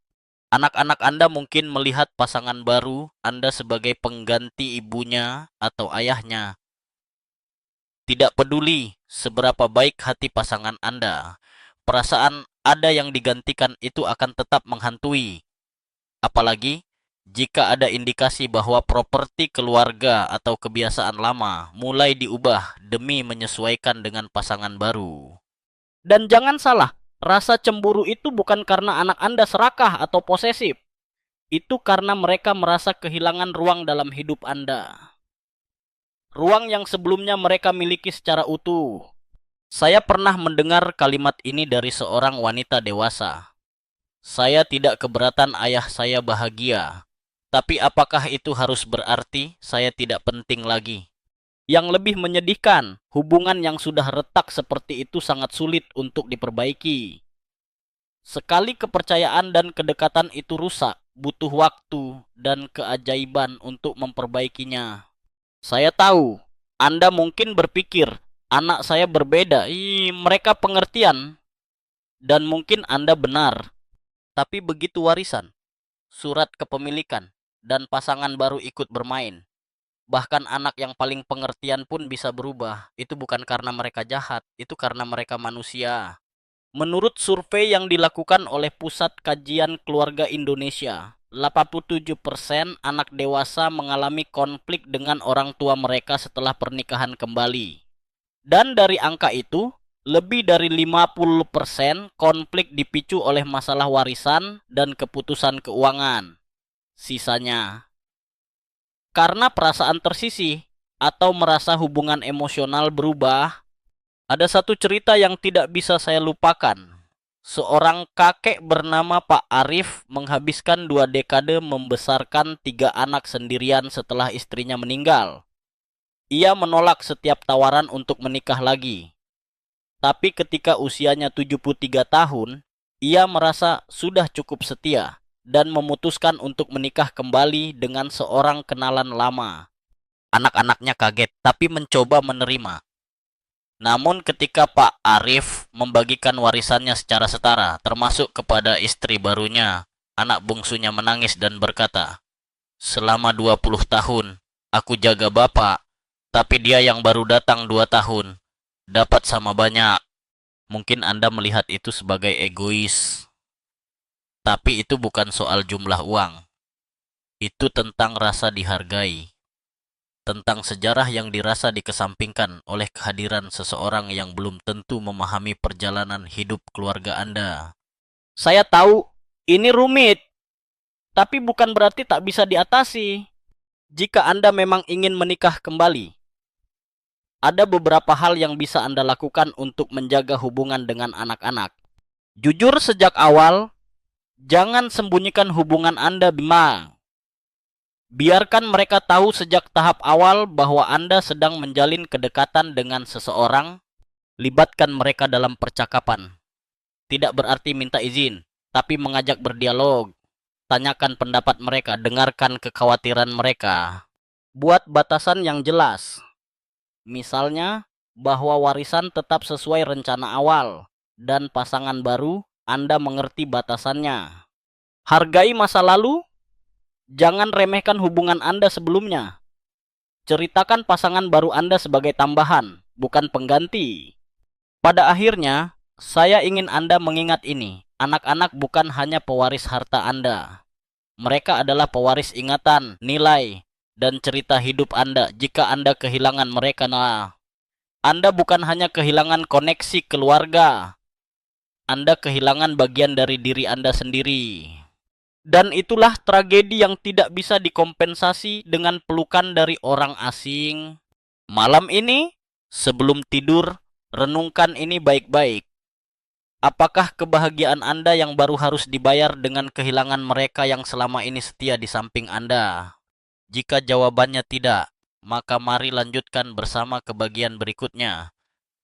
Anak-anak Anda mungkin melihat pasangan baru Anda sebagai pengganti ibunya atau ayahnya. Tidak peduli seberapa baik hati pasangan Anda, perasaan ada yang digantikan itu akan tetap menghantui. Apalagi jika ada indikasi bahwa properti keluarga atau kebiasaan lama mulai diubah demi menyesuaikan dengan pasangan baru. Dan jangan salah, rasa cemburu itu bukan karena anak Anda serakah atau posesif. Itu karena mereka merasa kehilangan ruang dalam hidup Anda. Ruang yang sebelumnya mereka miliki secara utuh. Saya pernah mendengar kalimat ini dari seorang wanita dewasa. "Saya tidak keberatan ayah saya bahagia. Tapi apakah itu harus berarti saya tidak penting lagi?" Yang lebih menyedihkan, hubungan yang sudah retak seperti itu sangat sulit untuk diperbaiki. Sekali kepercayaan dan kedekatan itu rusak, butuh waktu dan keajaiban untuk memperbaikinya. Saya tahu, Anda mungkin berpikir, anak saya berbeda, mereka pengertian. Dan mungkin Anda benar. Tapi begitu warisan, surat kepemilikan, dan pasangan baru ikut bermain. Bahkan anak yang paling pengertian pun bisa berubah. Itu bukan karena mereka jahat, itu karena mereka manusia. Menurut survei yang dilakukan oleh Pusat Kajian Keluarga Indonesia, 87% anak dewasa mengalami konflik dengan orang tua mereka setelah pernikahan kembali. Dan dari angka itu, lebih dari 50% konflik dipicu oleh masalah warisan dan keputusan keuangan. Sisanya karena perasaan tersisih atau merasa hubungan emosional berubah. Ada satu cerita yang tidak bisa saya lupakan. Seorang kakek bernama Pak Arif menghabiskan 2 dekade membesarkan 3 anak sendirian setelah istrinya meninggal. Ia menolak setiap tawaran untuk menikah lagi. Tapi ketika usianya 73 tahun, ia merasa sudah cukup setia dan memutuskan untuk menikah kembali dengan seorang kenalan lama. Anak-anaknya kaget tapi mencoba menerima. Namun ketika Pak Arif membagikan warisannya secara setara, termasuk kepada istri barunya, anak bungsunya menangis dan berkata, "Selama 20 tahun, aku jaga bapak, tapi dia yang baru datang 2 tahun, dapat sama banyak." Mungkin Anda melihat itu sebagai egois, tapi itu bukan soal jumlah uang. Itu tentang rasa dihargai, tentang sejarah yang dirasa dikesampingkan oleh kehadiran seseorang yang belum tentu memahami perjalanan hidup keluarga Anda. Saya tahu ini rumit, tapi bukan berarti tak bisa diatasi. Jika Anda memang ingin menikah kembali, ada beberapa hal yang bisa Anda lakukan untuk menjaga hubungan dengan anak-anak. Jujur sejak awal, jangan sembunyikan hubungan Anda, Bima. Biarkan mereka tahu sejak tahap awal bahwa Anda sedang menjalin kedekatan dengan seseorang. Libatkan mereka dalam percakapan. Tidak berarti minta izin, tapi mengajak berdialog. Tanyakan pendapat mereka, dengarkan kekhawatiran mereka. Buat batasan yang jelas. Misalnya, bahwa warisan tetap sesuai rencana awal, dan pasangan baru Anda mengerti batasannya. Hargai masa lalu, jangan remehkan hubungan Anda sebelumnya. Ceritakan pasangan baru Anda sebagai tambahan, bukan pengganti. Pada akhirnya, saya ingin Anda mengingat ini. Anak-anak bukan hanya pewaris harta Anda. Mereka adalah pewaris ingatan, nilai, dan cerita hidup Anda. Jika Anda kehilangan mereka, Anda bukan hanya kehilangan koneksi keluarga. Anda kehilangan bagian dari diri Anda sendiri. Dan itulah tragedi yang tidak bisa dikompensasi dengan pelukan dari orang asing. Malam ini, sebelum tidur, renungkan ini baik-baik. Apakah kebahagiaan Anda yang baru harus dibayar dengan kehilangan mereka yang selama ini setia di samping Anda? Jika jawabannya tidak, maka mari lanjutkan bersama ke bagian berikutnya,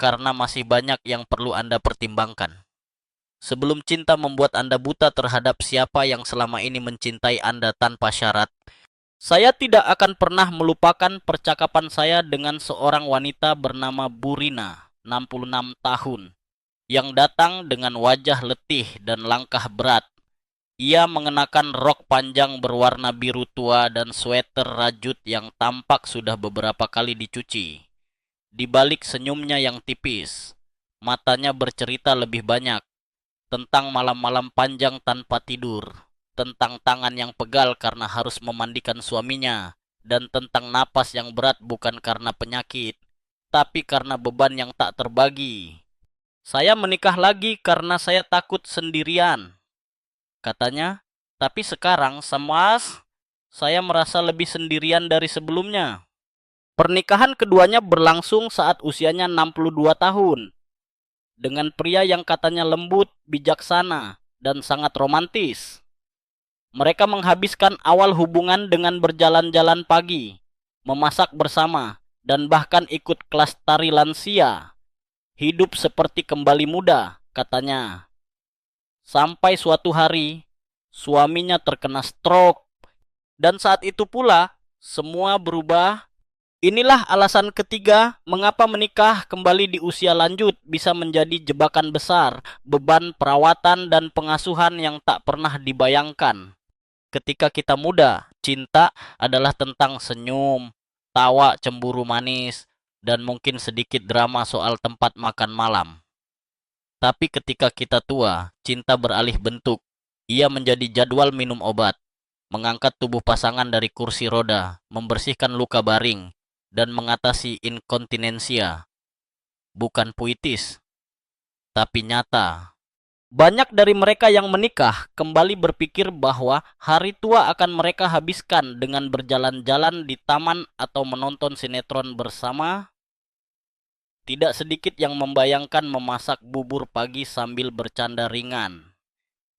karena masih banyak yang perlu Anda pertimbangkan. Sebelum cinta membuat Anda buta terhadap siapa yang selama ini mencintai Anda tanpa syarat, saya tidak akan pernah melupakan percakapan saya dengan seorang wanita bernama Burina, 66 tahun, yang datang dengan wajah letih dan langkah berat. Ia mengenakan rok panjang berwarna biru tua dan sweater rajut yang tampak sudah beberapa kali dicuci. Di balik senyumnya yang tipis, matanya bercerita lebih banyak tentang malam-malam panjang tanpa tidur, tentang tangan yang pegal karena harus memandikan suaminya, dan tentang napas yang berat bukan karena penyakit, tapi karena beban yang tak terbagi. "Saya menikah lagi karena saya takut sendirian," katanya. "Tapi sekarang, Samas, saya merasa lebih sendirian dari sebelumnya." Pernikahan keduanya berlangsung saat usianya 62 tahun. Dengan pria yang katanya lembut, bijaksana, dan sangat romantis. Mereka menghabiskan awal hubungan dengan berjalan-jalan pagi, memasak bersama, dan bahkan ikut kelas tari lansia. Hidup seperti kembali muda, katanya. Sampai suatu hari, suaminya terkena stroke. Dan saat itu pula, semua berubah. Inilah alasan ketiga mengapa menikah kembali di usia lanjut bisa menjadi jebakan besar, beban perawatan dan pengasuhan yang tak pernah dibayangkan. Ketika kita muda, cinta adalah tentang senyum, tawa cemburu manis, dan mungkin sedikit drama soal tempat makan malam. Tapi ketika kita tua, cinta beralih bentuk. Ia menjadi jadwal minum obat, mengangkat tubuh pasangan dari kursi roda, membersihkan luka baring, dan mengatasi inkontinensia. Bukan puitis, tapi nyata. Banyak dari mereka yang menikah kembali berpikir bahwa hari tua akan mereka habiskan dengan berjalan-jalan di taman atau menonton sinetron bersama. Tidak sedikit yang membayangkan memasak bubur pagi sambil bercanda ringan.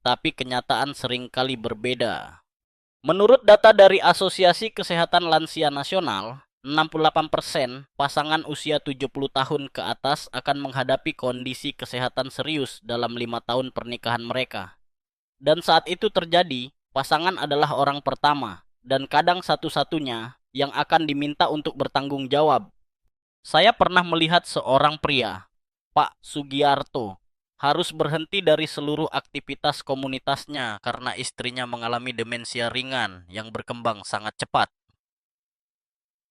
Tapi kenyataan seringkali berbeda. Menurut data dari Asosiasi Kesehatan Lansia Nasional, 68% pasangan usia 70 tahun ke atas akan menghadapi kondisi kesehatan serius dalam 5 tahun pernikahan mereka. Dan saat itu terjadi, pasangan adalah orang pertama dan kadang satu-satunya yang akan diminta untuk bertanggung jawab. Saya pernah melihat seorang pria, Pak Sugiarto, harus berhenti dari seluruh aktivitas komunitasnya karena istrinya mengalami demensia ringan yang berkembang sangat cepat.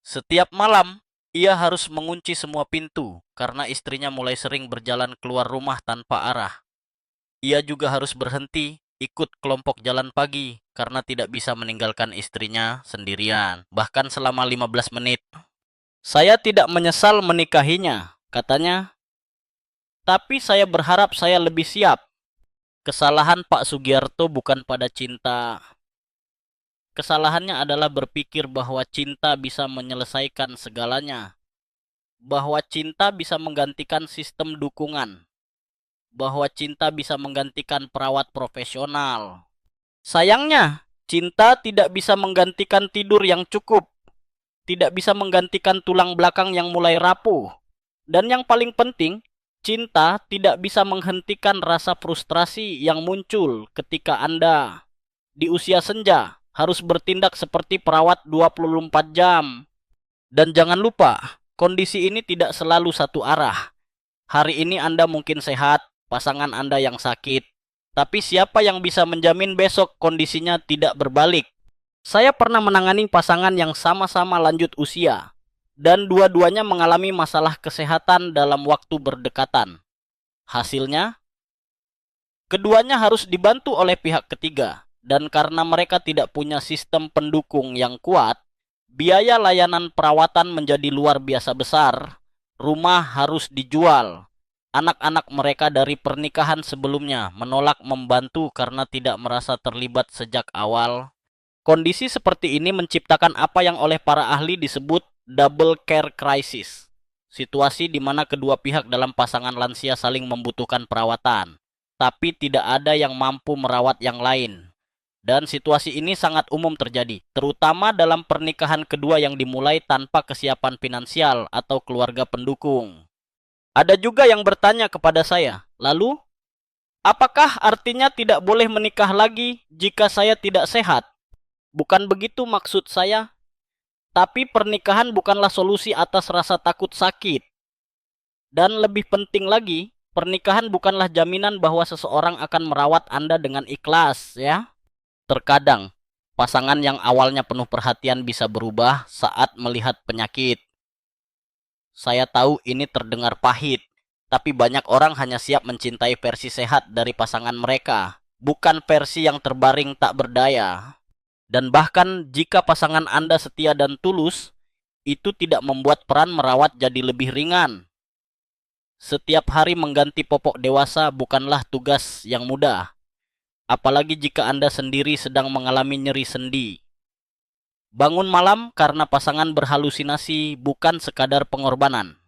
Setiap malam, ia harus mengunci semua pintu karena istrinya mulai sering berjalan keluar rumah tanpa arah. Ia juga harus berhenti ikut kelompok jalan pagi karena tidak bisa meninggalkan istrinya sendirian, bahkan selama 15 menit. Saya tidak menyesal menikahinya, katanya, tapi saya berharap saya lebih siap. Kesalahan Pak Sugiarto bukan pada cinta. Kesalahannya adalah berpikir bahwa cinta bisa menyelesaikan segalanya. Bahwa cinta bisa menggantikan sistem dukungan. Bahwa cinta bisa menggantikan perawat profesional. Sayangnya, cinta tidak bisa menggantikan tidur yang cukup. Tidak bisa menggantikan tulang belakang yang mulai rapuh. Dan yang paling penting, cinta tidak bisa menghentikan rasa frustrasi yang muncul ketika Anda di usia senja harus bertindak seperti perawat 24 jam. Dan jangan lupa, kondisi ini tidak selalu satu arah. Hari ini Anda mungkin sehat, pasangan Anda yang sakit. Tapi siapa yang bisa menjamin besok kondisinya tidak berbalik? Saya pernah menangani pasangan yang sama-sama lanjut usia, dan dua-duanya mengalami masalah kesehatan dalam waktu berdekatan. Hasilnya, keduanya harus dibantu oleh pihak ketiga, dan karena mereka tidak punya sistem pendukung yang kuat, biaya layanan perawatan menjadi luar biasa besar. Rumah harus dijual. Anak-anak mereka dari pernikahan sebelumnya menolak membantu karena tidak merasa terlibat sejak awal. Kondisi seperti ini menciptakan apa yang oleh para ahli disebut double care crisis. Situasi di mana kedua pihak dalam pasangan lansia saling membutuhkan perawatan, tapi tidak ada yang mampu merawat yang lain. Dan situasi ini sangat umum terjadi, terutama dalam pernikahan kedua yang dimulai tanpa kesiapan finansial atau keluarga pendukung. Ada juga yang bertanya kepada saya, lalu, apakah artinya tidak boleh menikah lagi jika saya tidak sehat? Bukan begitu maksud saya. Tapi pernikahan bukanlah solusi atas rasa takut sakit. Dan lebih penting lagi, pernikahan bukanlah jaminan bahwa seseorang akan merawat Anda dengan ikhlas, ya. Terkadang, pasangan yang awalnya penuh perhatian bisa berubah saat melihat penyakit. Saya tahu ini terdengar pahit, tapi banyak orang hanya siap mencintai versi sehat dari pasangan mereka, bukan versi yang terbaring tak berdaya. Dan bahkan jika pasangan Anda setia dan tulus, itu tidak membuat peran merawat jadi lebih ringan. Setiap hari mengganti popok dewasa bukanlah tugas yang mudah. Apalagi jika Anda sendiri sedang mengalami nyeri sendi. Bangun malam karena pasangan berhalusinasi bukan sekadar pengorbanan.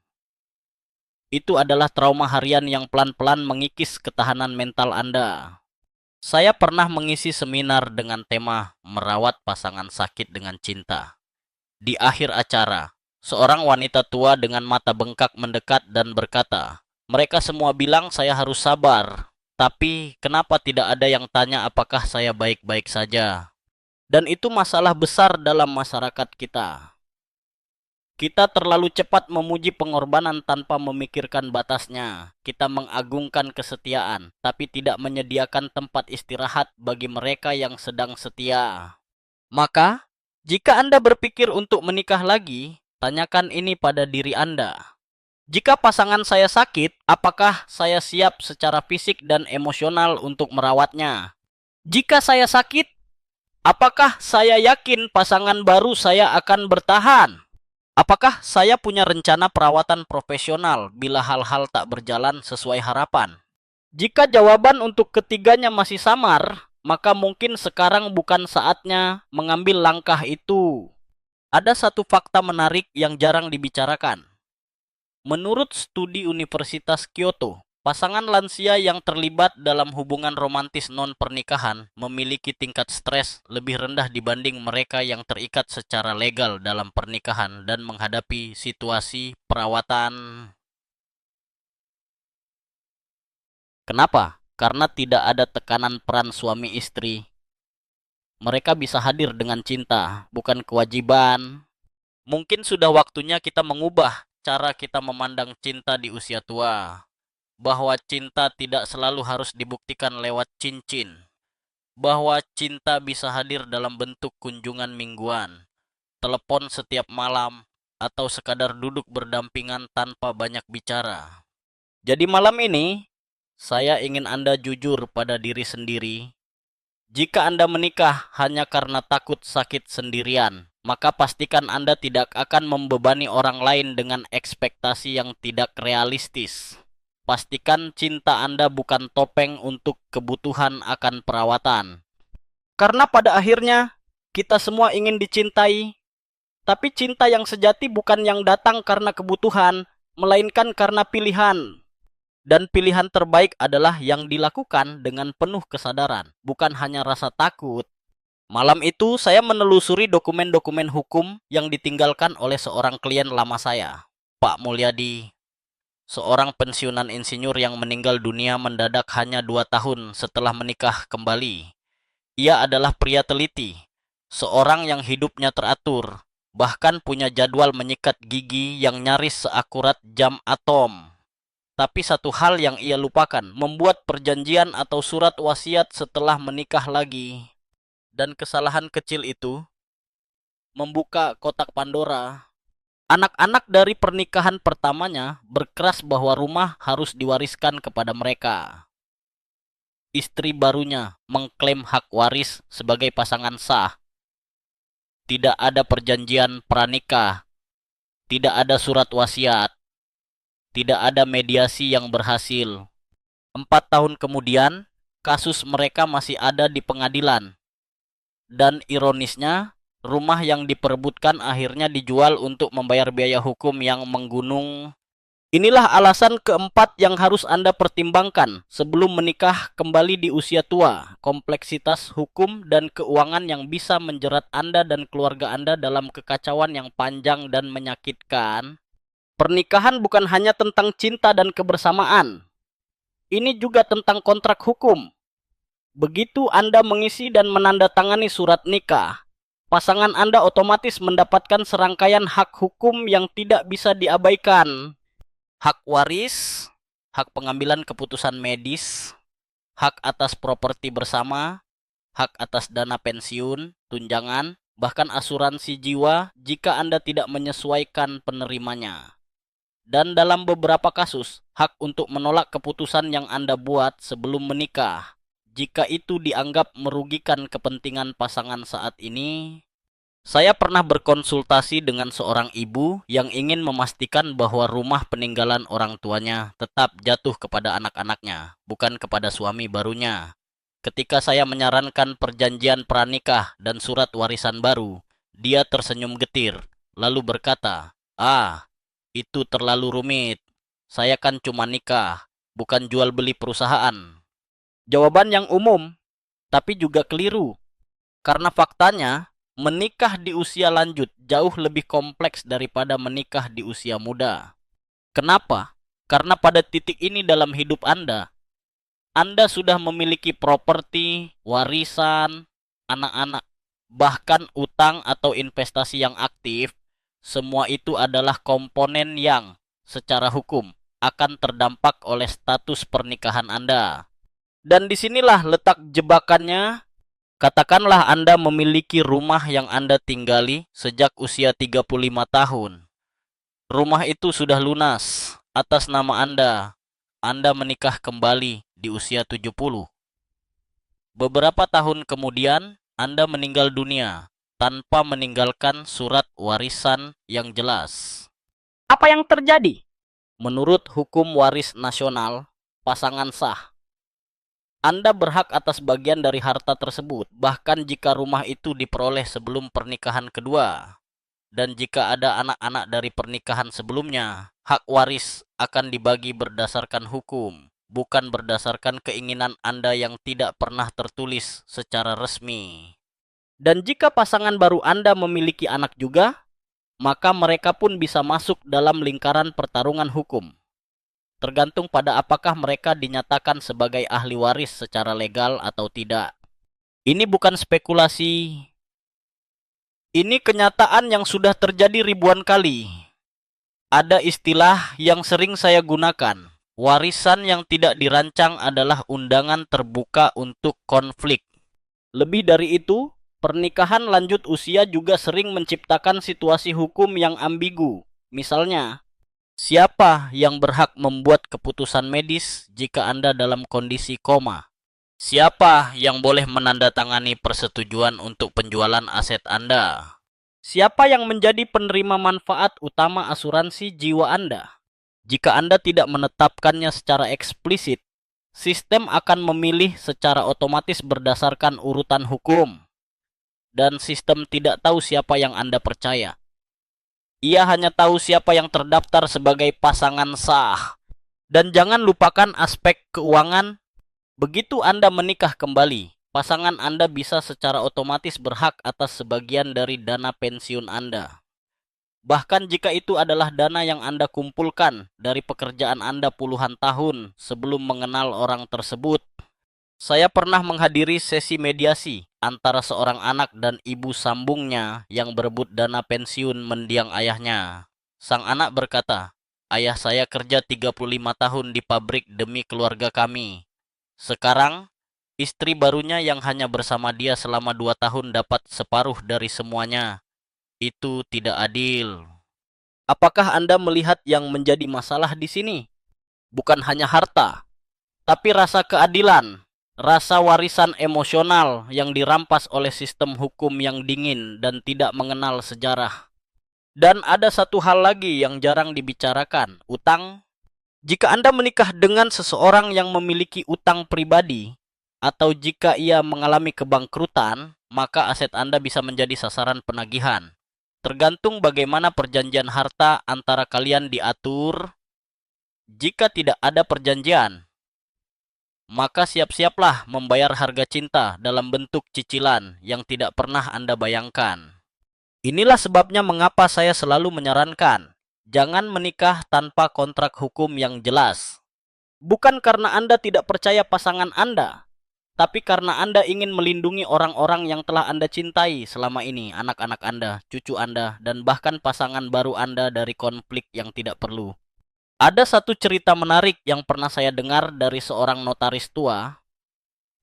Itu adalah trauma harian yang pelan-pelan mengikis ketahanan mental Anda. Saya pernah mengisi seminar dengan tema merawat pasangan sakit dengan cinta. Di akhir acara, seorang wanita tua dengan mata bengkak mendekat dan berkata, "Mereka semua bilang saya harus sabar, tapi kenapa tidak ada yang tanya apakah saya baik-baik saja?" Dan itu masalah besar dalam masyarakat kita. Kita terlalu cepat memuji pengorbanan tanpa memikirkan batasnya. Kita mengagungkan kesetiaan, tapi tidak menyediakan tempat istirahat bagi mereka yang sedang setia. Maka, jika Anda berpikir untuk menikah lagi, tanyakan ini pada diri Anda. Jika pasangan saya sakit, apakah saya siap secara fisik dan emosional untuk merawatnya? Jika saya sakit, apakah saya yakin pasangan baru saya akan bertahan? Apakah saya punya rencana perawatan profesional bila hal-hal tak berjalan sesuai harapan? Jika jawaban untuk ketiganya masih samar, maka mungkin sekarang bukan saatnya mengambil langkah itu. Ada satu fakta menarik yang jarang dibicarakan. Menurut studi Universitas Kyoto, pasangan lansia yang terlibat dalam hubungan romantis non-pernikahan memiliki tingkat stres lebih rendah dibanding mereka yang terikat secara legal dalam pernikahan dan menghadapi situasi perawatan. Kenapa? Karena tidak ada tekanan peran suami istri. Mereka bisa hadir dengan cinta, bukan kewajiban. Mungkin sudah waktunya kita mengubah cara kita memandang cinta di usia tua. Bahwa cinta tidak selalu harus dibuktikan lewat cincin. Bahwa cinta bisa hadir dalam bentuk kunjungan mingguan, telepon setiap malam, atau sekadar duduk berdampingan tanpa banyak bicara. Jadi malam ini, saya ingin Anda jujur pada diri sendiri. Jika Anda menikah hanya karena takut sakit sendirian, maka pastikan Anda tidak akan membebani orang lain dengan ekspektasi yang tidak realistis. Pastikan cinta Anda bukan topeng untuk kebutuhan akan perawatan. Karena pada akhirnya, kita semua ingin dicintai, tapi cinta yang sejati bukan yang datang karena kebutuhan, melainkan karena pilihan. Dan pilihan terbaik adalah yang dilakukan dengan penuh kesadaran, bukan hanya rasa takut. Malam itu, saya menelusuri dokumen-dokumen hukum yang ditinggalkan oleh seorang klien lama saya, Pak Mulyadi. Seorang pensiunan insinyur yang meninggal dunia mendadak hanya 2 tahun setelah menikah kembali. Ia adalah pria teliti, seorang yang hidupnya teratur, bahkan punya jadwal menyikat gigi yang nyaris seakurat jam atom. Tapi satu hal yang ia lupakan, membuat perjanjian atau surat wasiat setelah menikah lagi. Dan kesalahan kecil itu membuka kotak Pandora. Anak-anak dari pernikahan pertamanya berkeras bahwa rumah harus diwariskan kepada mereka. Istri barunya mengklaim hak waris sebagai pasangan sah. Tidak ada perjanjian pranikah, tidak ada surat wasiat, tidak ada mediasi yang berhasil. 4 tahun kemudian, kasus mereka masih ada di pengadilan. Dan ironisnya, rumah yang diperebutkan akhirnya dijual untuk membayar biaya hukum yang menggunung. Inilah alasan keempat yang harus Anda pertimbangkan sebelum menikah kembali di usia tua. Kompleksitas hukum dan keuangan yang bisa menjerat Anda dan keluarga Anda dalam kekacauan yang panjang dan menyakitkan. Pernikahan bukan hanya tentang cinta dan kebersamaan. Ini juga tentang kontrak hukum. Begitu Anda mengisi dan menandatangani surat nikah, pasangan Anda otomatis mendapatkan serangkaian hak hukum yang tidak bisa diabaikan. Hak waris, hak pengambilan keputusan medis, hak atas properti bersama, hak atas dana pensiun, tunjangan, bahkan asuransi jiwa jika Anda tidak menyesuaikan penerimanya. Dan dalam beberapa kasus, hak untuk menolak keputusan yang Anda buat sebelum menikah, jika itu dianggap merugikan kepentingan pasangan saat ini. Saya pernah berkonsultasi dengan seorang ibu yang ingin memastikan bahwa rumah peninggalan orang tuanya tetap jatuh kepada anak-anaknya, bukan kepada suami barunya. Ketika saya menyarankan perjanjian pranikah dan surat warisan baru, dia tersenyum getir, lalu berkata, itu terlalu rumit. Saya kan cuma nikah, bukan jual beli perusahaan." Jawaban yang umum, tapi juga keliru. Karena faktanya, menikah di usia lanjut jauh lebih kompleks daripada menikah di usia muda. Kenapa? Karena pada titik ini dalam hidup Anda sudah memiliki properti, warisan, anak-anak, bahkan utang atau investasi yang aktif. Semua itu adalah komponen yang secara hukum akan terdampak oleh status pernikahan Anda. Dan disinilah letak jebakannya. Katakanlah Anda memiliki rumah yang Anda tinggali sejak usia 35 tahun. Rumah itu sudah lunas, atas nama Anda menikah kembali di usia 70. Beberapa tahun kemudian, Anda meninggal dunia tanpa meninggalkan surat warisan yang jelas. Apa yang terjadi? Menurut hukum waris nasional, pasangan sah. Anda berhak atas bagian dari harta tersebut, bahkan jika rumah itu diperoleh sebelum pernikahan kedua. Dan jika ada anak-anak dari pernikahan sebelumnya, hak waris akan dibagi berdasarkan hukum, bukan berdasarkan keinginan Anda yang tidak pernah tertulis secara resmi. Dan jika pasangan baru Anda memiliki anak juga, maka mereka pun bisa masuk dalam lingkaran pertarungan hukum. Tergantung pada apakah mereka dinyatakan sebagai ahli waris secara legal atau tidak. Ini bukan spekulasi. Ini kenyataan yang sudah terjadi ribuan kali. Ada istilah yang sering saya gunakan. Warisan yang tidak dirancang adalah undangan terbuka untuk konflik. Lebih dari itu, pernikahan lanjut usia juga sering menciptakan situasi hukum yang ambigu. Misalnya, siapa yang berhak membuat keputusan medis jika Anda dalam kondisi koma? Siapa yang boleh menandatangani persetujuan untuk penjualan aset Anda? Siapa yang menjadi penerima manfaat utama asuransi jiwa Anda? Jika Anda tidak menetapkannya secara eksplisit, sistem akan memilih secara otomatis berdasarkan urutan hukum. Dan sistem tidak tahu siapa yang Anda percaya. Ia hanya tahu siapa yang terdaftar sebagai pasangan sah. Dan jangan lupakan aspek keuangan. Begitu Anda menikah kembali, pasangan Anda bisa secara otomatis berhak atas sebagian dari dana pensiun Anda. Bahkan jika itu adalah dana yang Anda kumpulkan dari pekerjaan Anda puluhan tahun sebelum mengenal orang tersebut. Saya pernah menghadiri sesi mediasi antara seorang anak dan ibu sambungnya yang berebut dana pensiun mendiang ayahnya. Sang anak berkata, "Ayah saya kerja 35 tahun di pabrik demi keluarga kami. Sekarang, istri barunya yang hanya bersama dia selama 2 tahun dapat separuh dari semuanya. Itu tidak adil." Apakah Anda melihat yang menjadi masalah di sini? Bukan hanya harta, tapi rasa keadilan. Rasa warisan emosional yang dirampas oleh sistem hukum yang dingin dan tidak mengenal sejarah. Dan ada satu hal lagi yang jarang dibicarakan, utang. Jika Anda menikah dengan seseorang yang memiliki utang pribadi, atau jika ia mengalami kebangkrutan, maka aset Anda bisa menjadi sasaran penagihan. Tergantung bagaimana perjanjian harta antara kalian diatur. Jika tidak ada perjanjian, maka siap-siaplah membayar harga cinta dalam bentuk cicilan yang tidak pernah Anda bayangkan. Inilah sebabnya mengapa saya selalu menyarankan, jangan menikah tanpa kontrak hukum yang jelas. Bukan karena Anda tidak percaya pasangan Anda, tapi karena Anda ingin melindungi orang-orang yang telah Anda cintai selama ini, anak-anak Anda, cucu Anda, dan bahkan pasangan baru Anda dari konflik yang tidak perlu. Ada satu cerita menarik yang pernah saya dengar dari seorang notaris tua.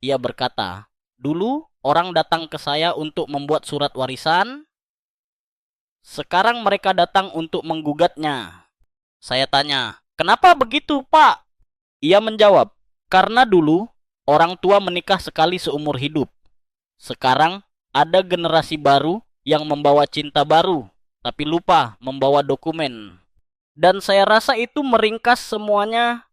Ia berkata, "Dulu orang datang ke saya untuk membuat surat warisan. Sekarang mereka datang untuk menggugatnya." Saya tanya, "Kenapa begitu, Pak?" Ia menjawab, "Karena dulu orang tua menikah sekali seumur hidup. Sekarang ada generasi baru yang membawa cinta baru, tapi lupa membawa dokumen." Dan saya rasa itu meringkas semuanya.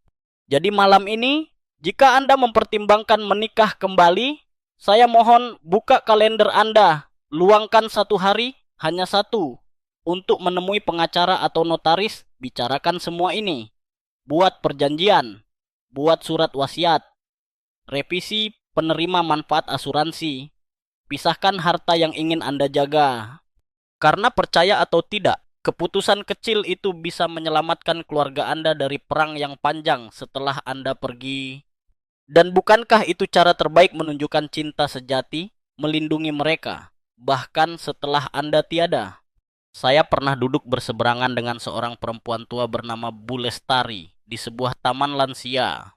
Jadi malam ini, jika Anda mempertimbangkan menikah kembali, saya mohon buka kalender Anda. Luangkan satu hari, hanya satu, untuk menemui pengacara atau notaris, bicarakan semua ini. Buat perjanjian, buat surat wasiat, revisi penerima manfaat asuransi, pisahkan harta yang ingin Anda jaga. Karena percaya atau tidak, keputusan kecil itu bisa menyelamatkan keluarga Anda dari perang yang panjang setelah Anda pergi. Dan bukankah itu cara terbaik menunjukkan cinta sejati, melindungi mereka, bahkan setelah Anda tiada? Saya pernah duduk berseberangan dengan seorang perempuan tua bernama Bu Lestari di sebuah taman lansia.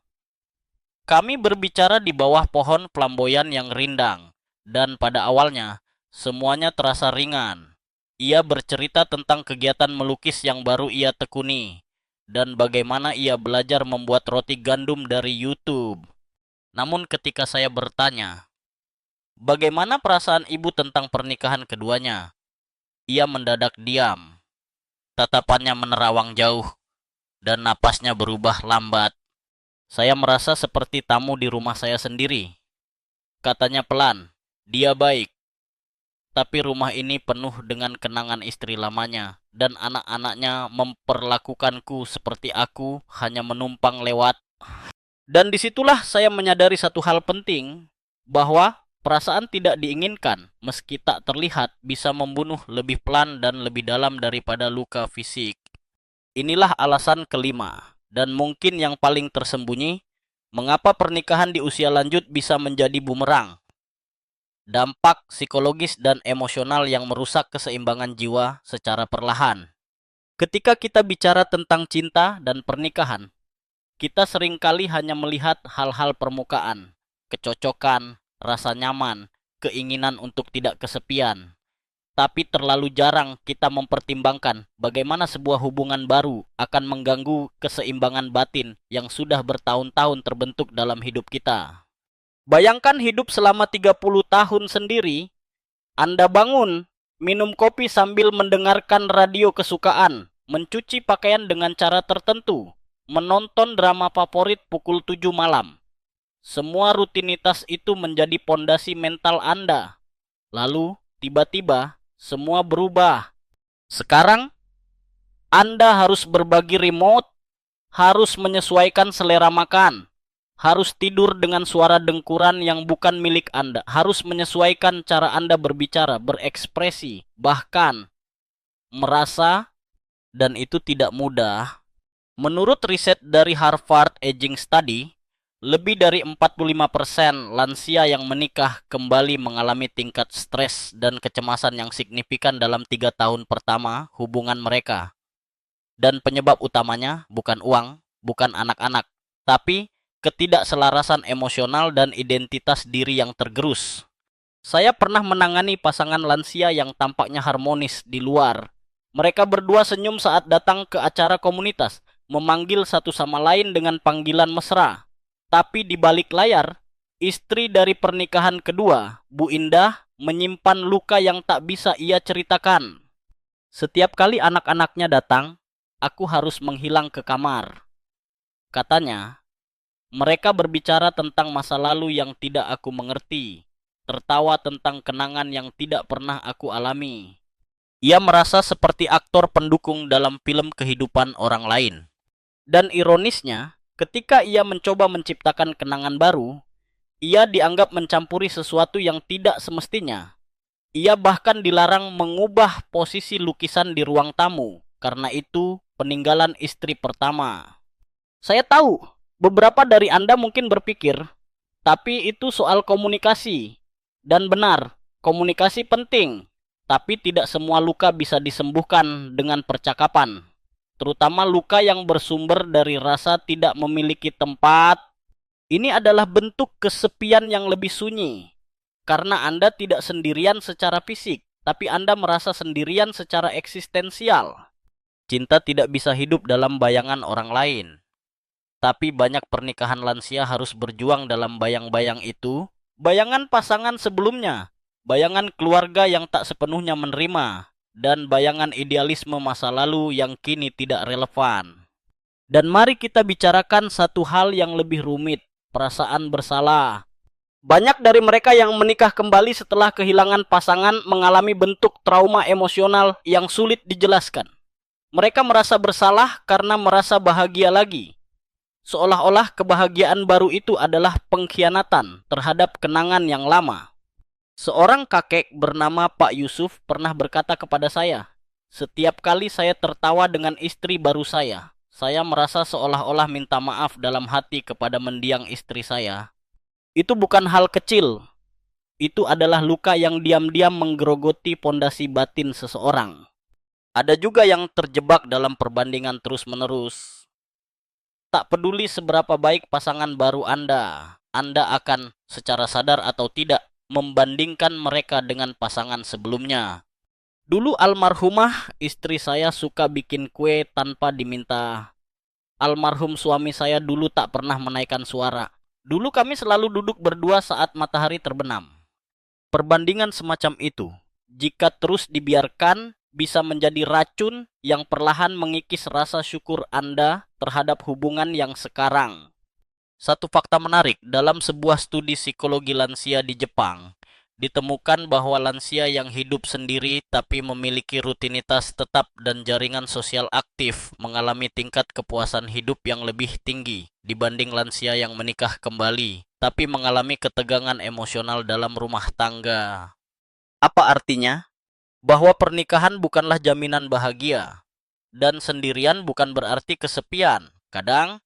Kami berbicara di bawah pohon flamboyan yang rindang, dan pada awalnya, semuanya terasa ringan. Ia bercerita tentang kegiatan melukis yang baru ia tekuni, dan bagaimana ia belajar membuat roti gandum dari YouTube. Namun ketika saya bertanya, bagaimana perasaan ibu tentang pernikahan keduanya? Ia mendadak diam. Tatapannya menerawang jauh dan napasnya berubah lambat. Saya merasa seperti tamu di rumah saya sendiri. Katanya pelan, dia baik, tapi rumah ini penuh dengan kenangan istri lamanya, dan anak-anaknya memperlakukanku seperti aku hanya menumpang lewat. Dan disitulah saya menyadari satu hal penting, bahwa perasaan tidak diinginkan, meski tak terlihat, bisa membunuh lebih pelan dan lebih dalam daripada luka fisik. Inilah alasan kelima, dan mungkin yang paling tersembunyi, mengapa pernikahan di usia lanjut bisa menjadi bumerang. Dampak psikologis dan emosional yang merusak keseimbangan jiwa secara perlahan. Ketika kita bicara tentang cinta dan pernikahan, kita seringkali hanya melihat hal-hal permukaan, kecocokan, rasa nyaman, keinginan untuk tidak kesepian. Tapi terlalu jarang kita mempertimbangkan bagaimana sebuah hubungan baru akan mengganggu keseimbangan batin yang sudah bertahun-tahun terbentuk dalam hidup kita. Bayangkan hidup selama 30 tahun sendiri, Anda bangun, minum kopi sambil mendengarkan radio kesukaan, mencuci pakaian dengan cara tertentu, menonton drama favorit pukul 7 malam. Semua rutinitas itu menjadi pondasi mental Anda. Lalu, tiba-tiba, semua berubah. Sekarang, Anda harus berbagi remote, harus menyesuaikan selera makan, harus tidur dengan suara dengkuran yang bukan milik Anda, harus menyesuaikan cara Anda berbicara, berekspresi, bahkan merasa, dan itu tidak mudah. Menurut riset dari Harvard Aging Study, lebih dari 45% lansia yang menikah kembali mengalami tingkat stres dan kecemasan yang signifikan dalam 3 tahun pertama hubungan mereka. Dan penyebab utamanya bukan uang, bukan anak-anak, tapi ketidakselarasan emosional dan identitas diri yang tergerus. Saya pernah menangani pasangan lansia yang tampaknya harmonis di luar. Mereka berdua senyum saat datang ke acara komunitas, memanggil satu sama lain dengan panggilan mesra. Tapi di balik layar, istri dari pernikahan kedua, Bu Indah, menyimpan luka yang tak bisa ia ceritakan. Setiap kali anak-anaknya datang, aku harus menghilang ke kamar. Katanya, mereka berbicara tentang masa lalu yang tidak aku mengerti, tertawa tentang kenangan yang tidak pernah aku alami. Ia merasa seperti aktor pendukung dalam film kehidupan orang lain. Dan ironisnya, ketika ia mencoba menciptakan kenangan baru, ia dianggap mencampuri sesuatu yang tidak semestinya. Ia bahkan dilarang mengubah posisi lukisan di ruang tamu, karena itu peninggalan istri pertama. Saya tahu, beberapa dari Anda mungkin berpikir, tapi itu soal komunikasi. Dan benar, komunikasi penting, tapi tidak semua luka bisa disembuhkan dengan percakapan. Terutama luka yang bersumber dari rasa tidak memiliki tempat. Ini adalah bentuk kesepian yang lebih sunyi. Karena Anda tidak sendirian secara fisik, tapi Anda merasa sendirian secara eksistensial. Cinta tidak bisa hidup dalam bayangan orang lain. Tapi banyak pernikahan lansia harus berjuang dalam bayang-bayang itu. Bayangan pasangan sebelumnya, bayangan keluarga yang tak sepenuhnya menerima, dan bayangan idealisme masa lalu yang kini tidak relevan. Dan mari kita bicarakan satu hal yang lebih rumit, perasaan bersalah. Banyak dari mereka yang menikah kembali setelah kehilangan pasangan mengalami bentuk trauma emosional yang sulit dijelaskan. Mereka merasa bersalah karena merasa bahagia lagi. Seolah-olah kebahagiaan baru itu adalah pengkhianatan terhadap kenangan yang lama. Seorang kakek bernama Pak Yusuf pernah berkata kepada saya, "Setiap kali saya tertawa dengan istri baru saya merasa seolah-olah minta maaf dalam hati kepada mendiang istri saya." Itu bukan hal kecil. Itu adalah luka yang diam-diam menggerogoti pondasi batin seseorang. Ada juga yang terjebak dalam perbandingan terus-menerus. Tak peduli seberapa baik pasangan baru Anda akan secara sadar atau tidak membandingkan mereka dengan pasangan sebelumnya. Dulu almarhumah istri saya suka bikin kue tanpa diminta. Almarhum suami saya dulu tak pernah menaikkan suara. Dulu kami selalu duduk berdua saat matahari terbenam. Perbandingan semacam itu, jika terus dibiarkan, bisa menjadi racun yang perlahan mengikis rasa syukur Anda terhadap hubungan yang sekarang. Satu fakta menarik, dalam sebuah studi psikologi lansia di Jepang, ditemukan bahwa lansia yang hidup sendiri tapi memiliki rutinitas tetap dan jaringan sosial aktif mengalami tingkat kepuasan hidup yang lebih tinggi dibanding lansia yang menikah kembali, tapi mengalami ketegangan emosional dalam rumah tangga. Apa artinya? Bahwa pernikahan bukanlah jaminan bahagia, dan sendirian bukan berarti kesepian. Kadang,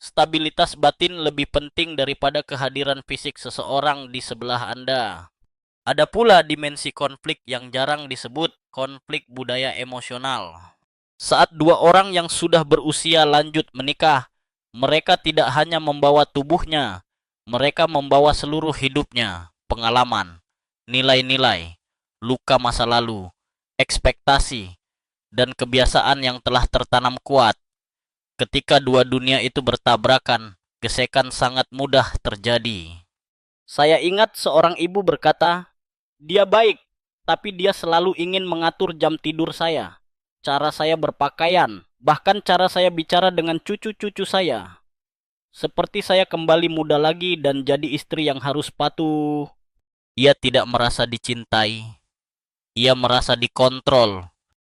stabilitas batin lebih penting daripada kehadiran fisik seseorang di sebelah Anda. Ada pula dimensi konflik yang jarang disebut, konflik budaya emosional. Saat dua orang yang sudah berusia lanjut menikah, mereka tidak hanya membawa tubuhnya, mereka membawa seluruh hidupnya, pengalaman, nilai-nilai, luka masa lalu, ekspektasi, dan kebiasaan yang telah tertanam kuat. Ketika dua dunia itu bertabrakan, gesekan sangat mudah terjadi. Saya ingat seorang ibu berkata, "Dia baik, tapi dia selalu ingin mengatur jam tidur saya, cara saya berpakaian, bahkan cara saya bicara dengan cucu-cucu saya. Seperti saya kembali muda lagi dan jadi istri yang harus patuh." Ia tidak merasa dicintai, ia merasa dikontrol.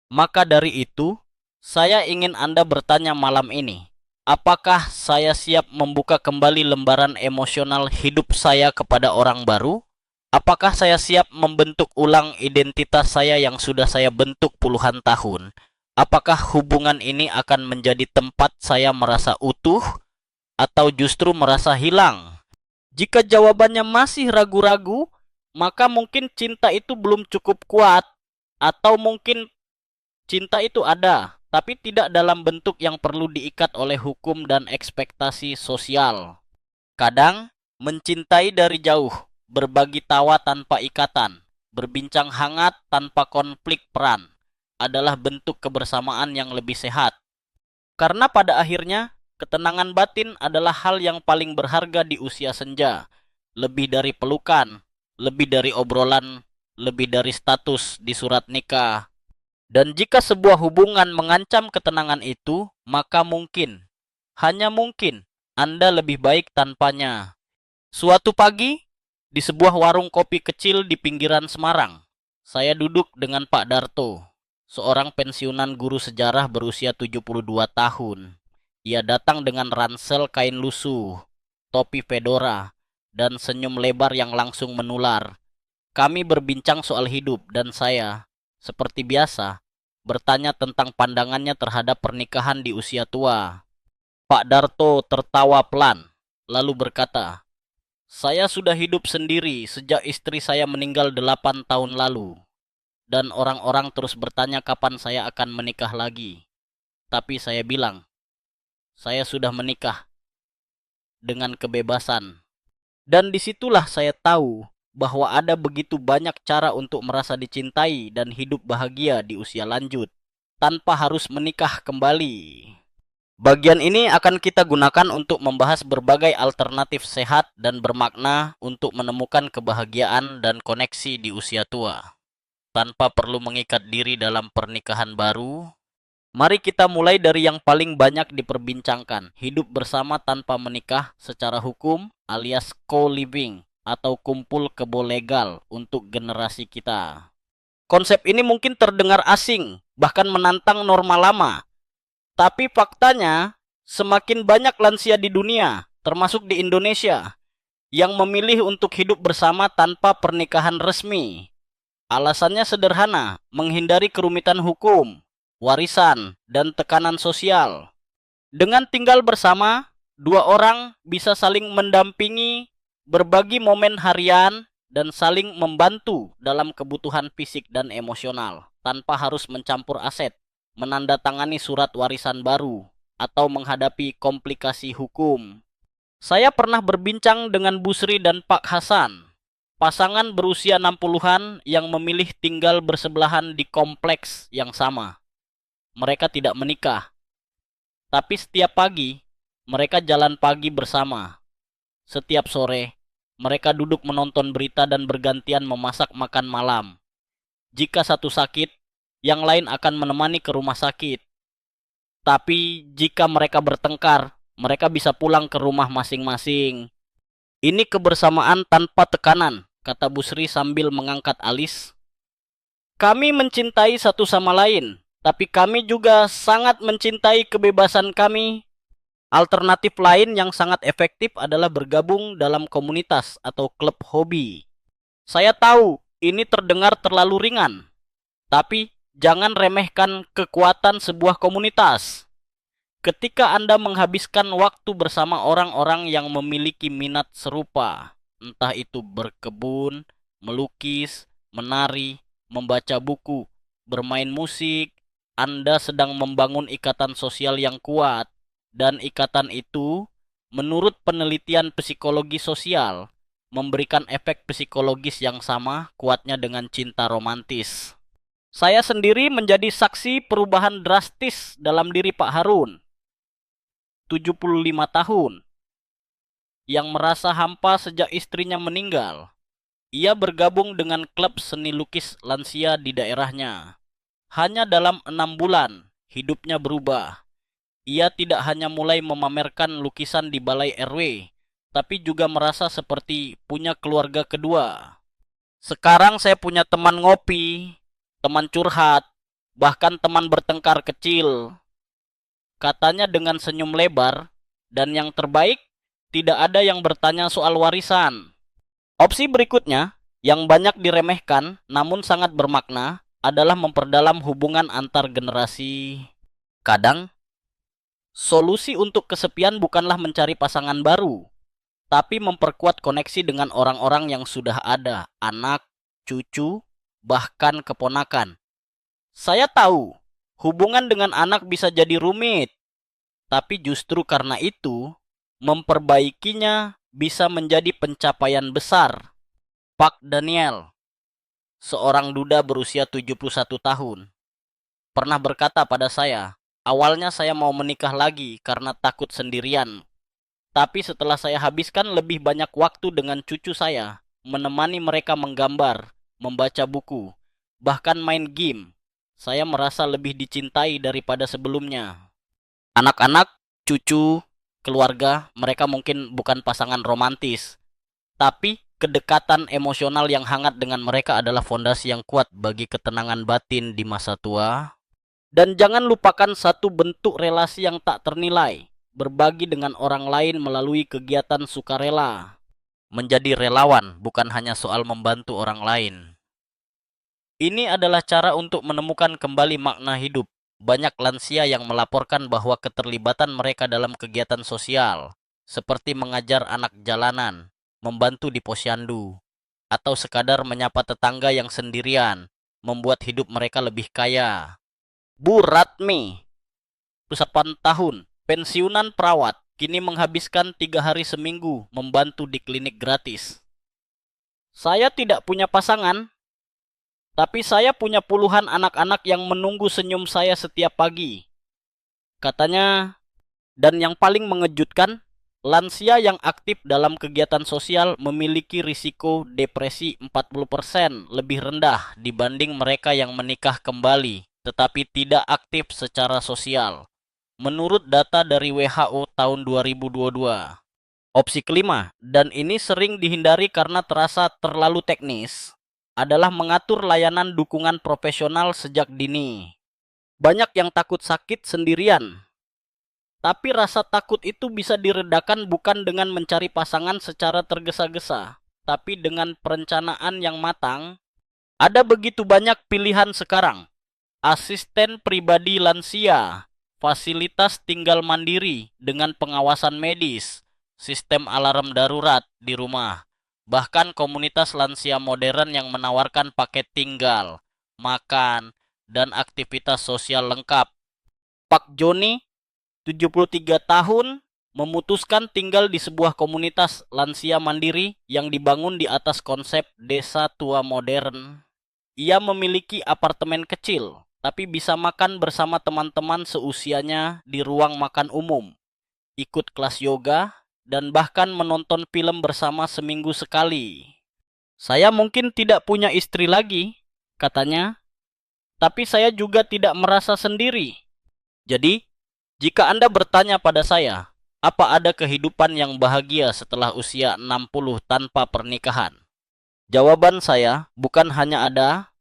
Maka dari itu, saya ingin Anda bertanya malam ini, apakah saya siap membuka kembali lembaran emosional hidup saya kepada orang baru? Apakah saya siap membentuk ulang identitas saya yang sudah saya bentuk puluhan tahun? Apakah hubungan ini akan menjadi tempat saya merasa utuh atau justru merasa hilang? Jika jawabannya masih ragu-ragu, maka mungkin cinta itu belum cukup kuat, atau mungkin cinta itu ada, tapi tidak dalam bentuk yang perlu diikat oleh hukum dan ekspektasi sosial. Kadang, mencintai dari jauh, berbagi tawa tanpa ikatan, berbincang hangat tanpa konflik peran, adalah bentuk kebersamaan yang lebih sehat. Karena pada akhirnya, ketenangan batin adalah hal yang paling berharga di usia senja. Lebih dari pelukan, lebih dari obrolan, lebih dari status di surat nikah. Dan jika sebuah hubungan mengancam ketenangan itu, maka mungkin, hanya mungkin, Anda lebih baik tanpanya. Suatu pagi, di sebuah warung kopi kecil di pinggiran Semarang, saya duduk dengan Pak Darto, seorang pensiunan guru sejarah berusia 72 tahun. Ia datang dengan ransel kain lusuh, topi fedora, dan senyum lebar yang langsung menular. Kami berbincang soal hidup dan saya, seperti biasa, bertanya tentang pandangannya terhadap pernikahan di usia tua. Pak Darto tertawa pelan, lalu berkata, "Saya sudah hidup sendiri sejak istri saya meninggal 8 tahun lalu. Dan orang-orang terus bertanya kapan saya akan menikah lagi. Tapi saya bilang, saya sudah menikah dengan kebebasan. Dan disitulah saya tahu bahwa ada begitu banyak cara untuk merasa dicintai dan hidup bahagia di usia lanjut, tanpa harus menikah kembali." Bagian ini akan kita gunakan untuk membahas berbagai alternatif sehat dan bermakna untuk menemukan kebahagiaan dan koneksi di usia tua. Tanpa perlu mengikat diri dalam pernikahan baru, mari kita mulai dari yang paling banyak diperbincangkan, hidup bersama tanpa menikah secara hukum alias co-living atau kumpul kebo legal untuk generasi kita. Konsep ini mungkin terdengar asing, bahkan menantang norma lama. Tapi faktanya, semakin banyak lansia di dunia, termasuk di Indonesia, yang memilih untuk hidup bersama tanpa pernikahan resmi. Alasannya sederhana, menghindari kerumitan hukum, warisan, dan tekanan sosial. Dengan tinggal bersama, dua orang bisa saling mendampingi, berbagi momen harian, dan saling membantu dalam kebutuhan fisik dan emosional, tanpa harus mencampur aset, menandatangani surat warisan baru, atau menghadapi komplikasi hukum. Saya pernah berbincang dengan Bu Sri dan Pak Hasan, pasangan berusia 60-an yang memilih tinggal bersebelahan di kompleks yang sama. Mereka tidak menikah, Tapi setiap pagi, mereka jalan pagi bersama. Setiap sore, mereka duduk menonton berita dan bergantian memasak makan malam. Jika satu sakit, yang lain akan menemani ke rumah sakit. Tapi jika mereka bertengkar, mereka bisa pulang ke rumah masing-masing. Ini kebersamaan tanpa tekanan, kata Busri sambil mengangkat alis. Kami mencintai satu sama lain, tapi kami juga sangat mencintai kebebasan kami. Alternatif lain yang sangat efektif adalah bergabung dalam komunitas atau klub hobi. Saya tahu ini terdengar terlalu ringan, tapi jangan remehkan kekuatan sebuah komunitas. Ketika Anda menghabiskan waktu bersama orang-orang yang memiliki minat serupa, entah itu berkebun, melukis, menari, membaca buku, bermain musik, Anda sedang membangun ikatan sosial yang kuat. Dan ikatan itu, menurut penelitian psikologi sosial, memberikan efek psikologis yang sama kuatnya dengan cinta romantis. Saya sendiri menjadi saksi perubahan drastis dalam diri Pak Harun, 75 tahun, yang merasa hampa sejak istrinya meninggal. Ia bergabung dengan klub seni lukis lansia di daerahnya. Hanya dalam 6 bulan, hidupnya berubah. Ia tidak hanya mulai memamerkan lukisan di balai RW, tapi juga merasa seperti punya keluarga kedua. Sekarang saya punya teman ngopi, teman curhat, bahkan teman bertengkar kecil. Katanya dengan senyum lebar, dan yang terbaik, tidak ada yang bertanya soal warisan. Opsi berikutnya, yang banyak diremehkan namun sangat bermakna, adalah memperdalam hubungan antar generasi. Kadang, solusi untuk kesepian bukanlah mencari pasangan baru, tapi memperkuat koneksi dengan orang-orang yang sudah ada, anak, cucu, bahkan keponakan. Saya tahu, hubungan dengan anak bisa jadi rumit, tapi justru karena itu, memperbaikinya bisa menjadi pencapaian besar. Pak Daniel, seorang duda berusia 71 tahun, pernah berkata pada saya, awalnya saya mau menikah lagi karena takut sendirian. Tapi setelah saya habiskan lebih banyak waktu dengan cucu saya, menemani mereka menggambar, membaca buku, bahkan main game, saya merasa lebih dicintai daripada sebelumnya. Anak-anak, cucu, keluarga, mereka mungkin bukan pasangan romantis, tapi kedekatan emosional yang hangat dengan mereka adalah fondasi yang kuat bagi ketenangan batin di masa tua. Dan jangan lupakan satu bentuk relasi yang tak ternilai, berbagi dengan orang lain melalui kegiatan sukarela. Menjadi relawan bukan hanya soal membantu orang lain. Ini adalah cara untuk menemukan kembali makna hidup. Banyak lansia yang melaporkan bahwa keterlibatan mereka dalam kegiatan sosial, seperti mengajar anak jalanan, membantu di posyandu, atau sekadar menyapa tetangga yang sendirian, membuat hidup mereka lebih kaya. Bu Ratmi, 8 tahun, pensiunan perawat, kini menghabiskan 3 hari seminggu membantu di klinik gratis. Saya tidak punya pasangan, tapi saya punya puluhan anak-anak yang menunggu senyum saya setiap pagi. Katanya, dan yang paling mengejutkan, lansia yang aktif dalam kegiatan sosial memiliki risiko depresi 40% lebih rendah dibanding mereka yang menikah kembali, tetapi tidak aktif secara sosial. Menurut data dari WHO tahun 2022. Opsi kelima, dan ini sering dihindari karena terasa terlalu teknis, adalah mengatur layanan dukungan profesional sejak dini. Banyak yang takut sakit sendirian, tapi rasa takut itu bisa diredakan bukan dengan mencari pasangan secara tergesa-gesa, tapi dengan perencanaan yang matang. Ada begitu banyak pilihan sekarang. Asisten pribadi lansia, fasilitas tinggal mandiri dengan pengawasan medis, sistem alarm darurat di rumah, bahkan komunitas lansia modern yang menawarkan paket tinggal, makan, dan aktivitas sosial lengkap. Pak Joni, 73 tahun, memutuskan tinggal di sebuah komunitas lansia mandiri yang dibangun di atas konsep desa tua modern. Ia memiliki apartemen kecil, tapi bisa makan bersama teman-teman seusianya di ruang makan umum, ikut kelas yoga, dan bahkan menonton film bersama seminggu sekali. Saya mungkin tidak punya istri lagi, katanya, tapi saya juga tidak merasa sendiri. Jadi, jika Anda bertanya pada saya, apa ada kehidupan yang bahagia setelah usia 60 tanpa pernikahan? Jawaban saya bukan hanya ada,